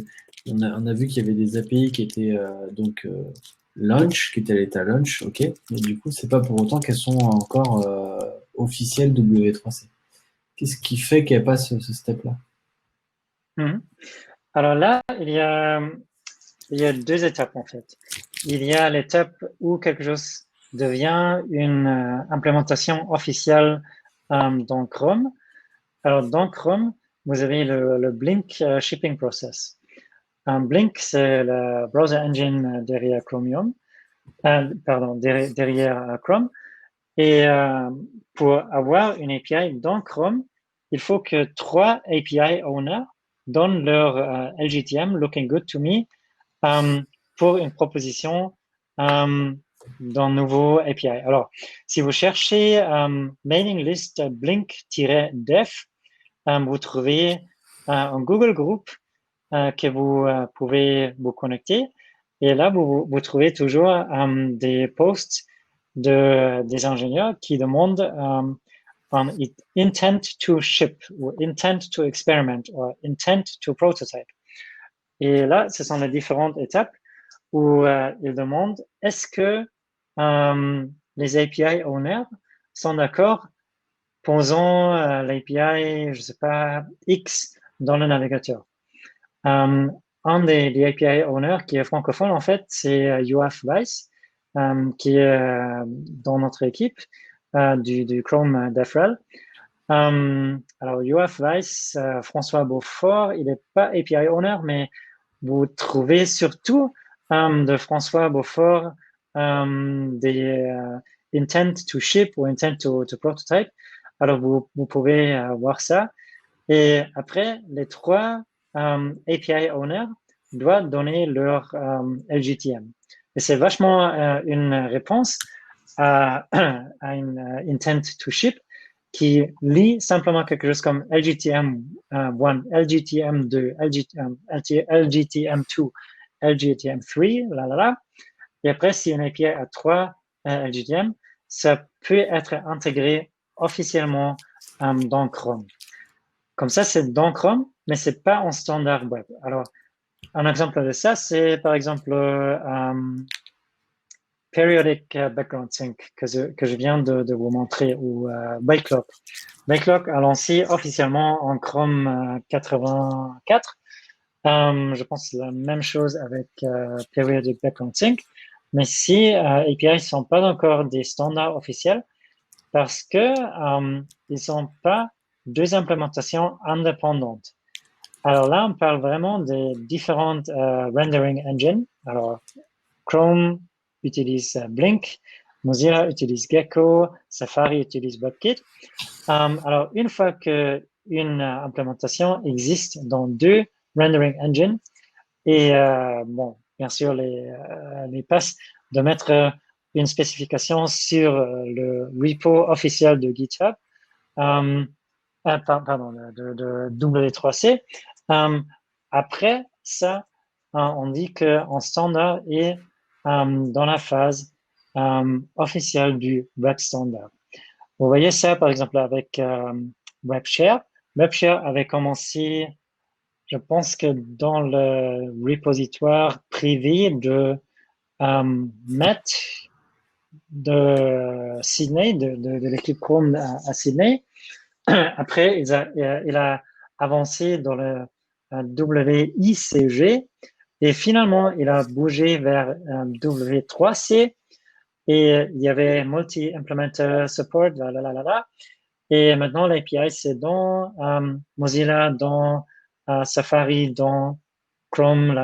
on a vu qu'il y avait des API qui étaient launch, qui étaient à l'état launch, ok, mais du coup, c'est pas pour autant qu'elles sont encore officielles W3C. Qu'est-ce qui fait qu'elles passent ce step-là? Alors là, il y a 2 étapes en fait. Il y a l'étape où quelque chose devient une implémentation officielle dans Chrome. Alors dans Chrome, vous avez le Blink Shipping Process. Blink, c'est le browser engine derrière Chromium, derrière Chrome. Et pour avoir une API dans Chrome, il faut que 3 API owners donnent leur LGTM, Looking Good to Me, pour une proposition d'un nouveau API. Alors, si vous cherchez mailing list blink-def, vous trouvez un Google Group que vous pouvez vous connecter. Et là, vous trouvez toujours des posts des ingénieurs qui demandent intent to ship, ou intent to experiment, ou intent to prototype. Et là, ce sont les différentes étapes où ils demandent est-ce que les API owners sont d'accord posant l'API, je sais pas, X dans le navigateur. Un des API owners qui est francophone, en fait, c'est Yoav Weiss, qui est dans notre équipe du Chrome DevRel. Alors, Yoav Weiss, François Beaufort, il n'est pas API owner, mais vous trouvez surtout de François Beaufort des intent to ship ou intent to prototype. Alors, vous pouvez voir ça. Et après, les 3 API owners doivent donner leur LGTM. Et c'est vachement une réponse à une intent to ship qui lit simplement quelque chose comme LGTM 1, LGTM 2, LGTM 2, LGTM 3, là, là, là. Et après, si une API a 3 LGTM, ça peut être intégré officiellement dans Chrome. Comme ça, c'est dans Chrome, mais c'est pas en standard web. Alors, un exemple de ça, c'est par exemple Periodic Background Sync que je viens de vous montrer, ou Backlog. Backlog a lancé officiellement en Chrome 84. Je pense que c'est la même chose avec Periodic Background Sync. Mais ces API ne sont pas encore des standards officiels parce que ils ne sont pas deux implémentations indépendantes. Alors là, on parle vraiment des différentes rendering engines. Alors, Chrome utilise Blink, Mozilla utilise Gecko, Safari utilise WebKit. Alors, une fois qu'une implémentation existe dans deux rendering engines, et bon, bien sûr, les passes de mettre une spécification sur le repo officiel de GitHub, pardon, de W3C. Après ça, on dit qu'en standard est dans la phase officielle du web standard. Vous voyez ça, par exemple, avec WebShare. WebShare avait commencé, je pense que dans le repositoire privé de Matt de Sydney, de l'équipe Chrome à Sydney. Après, il a avancé dans le WICG et finalement, il a bougé vers W3C et il y avait Multi-Implementer Support, et maintenant, l'API, c'est dans Mozilla, dans Safari, dans Chrome,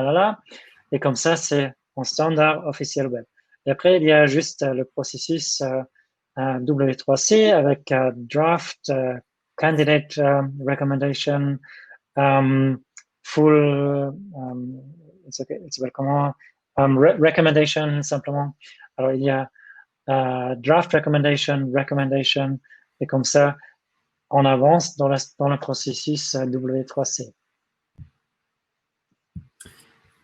et comme ça, c'est en standard officiel web. Et après, il y a juste le processus W3C avec draft, candidate recommendation, full, comment, recommendation simplement. Alors, il y a draft recommendation, et comme ça, on avance dans le processus W3C.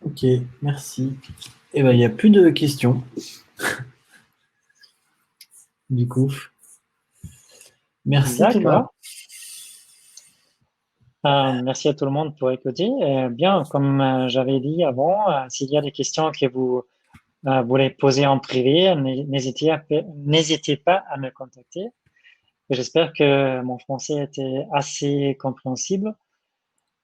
Ok, merci. Eh ben, il n'y a plus de questions. Du coup. Merci Thomas. Merci à tout le monde pour écouter. Bien, comme j'avais dit avant, s'il y a des questions que vous voulez poser en privé, n'hésitez pas à me contacter. J'espère que mon français était assez compréhensible.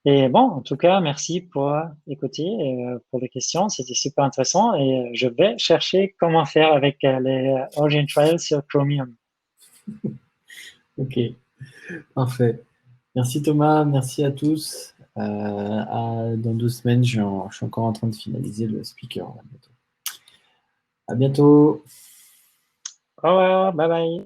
Et bon, en tout cas, merci pour écouter et pour les questions. C'était super intéressant et je vais chercher comment faire avec les Origin Trials sur Chromium. Ok, parfait. Merci Thomas, merci à tous. Dans 12 semaines, je suis encore en train de finaliser le speaker. À bientôt. Au revoir, bye bye.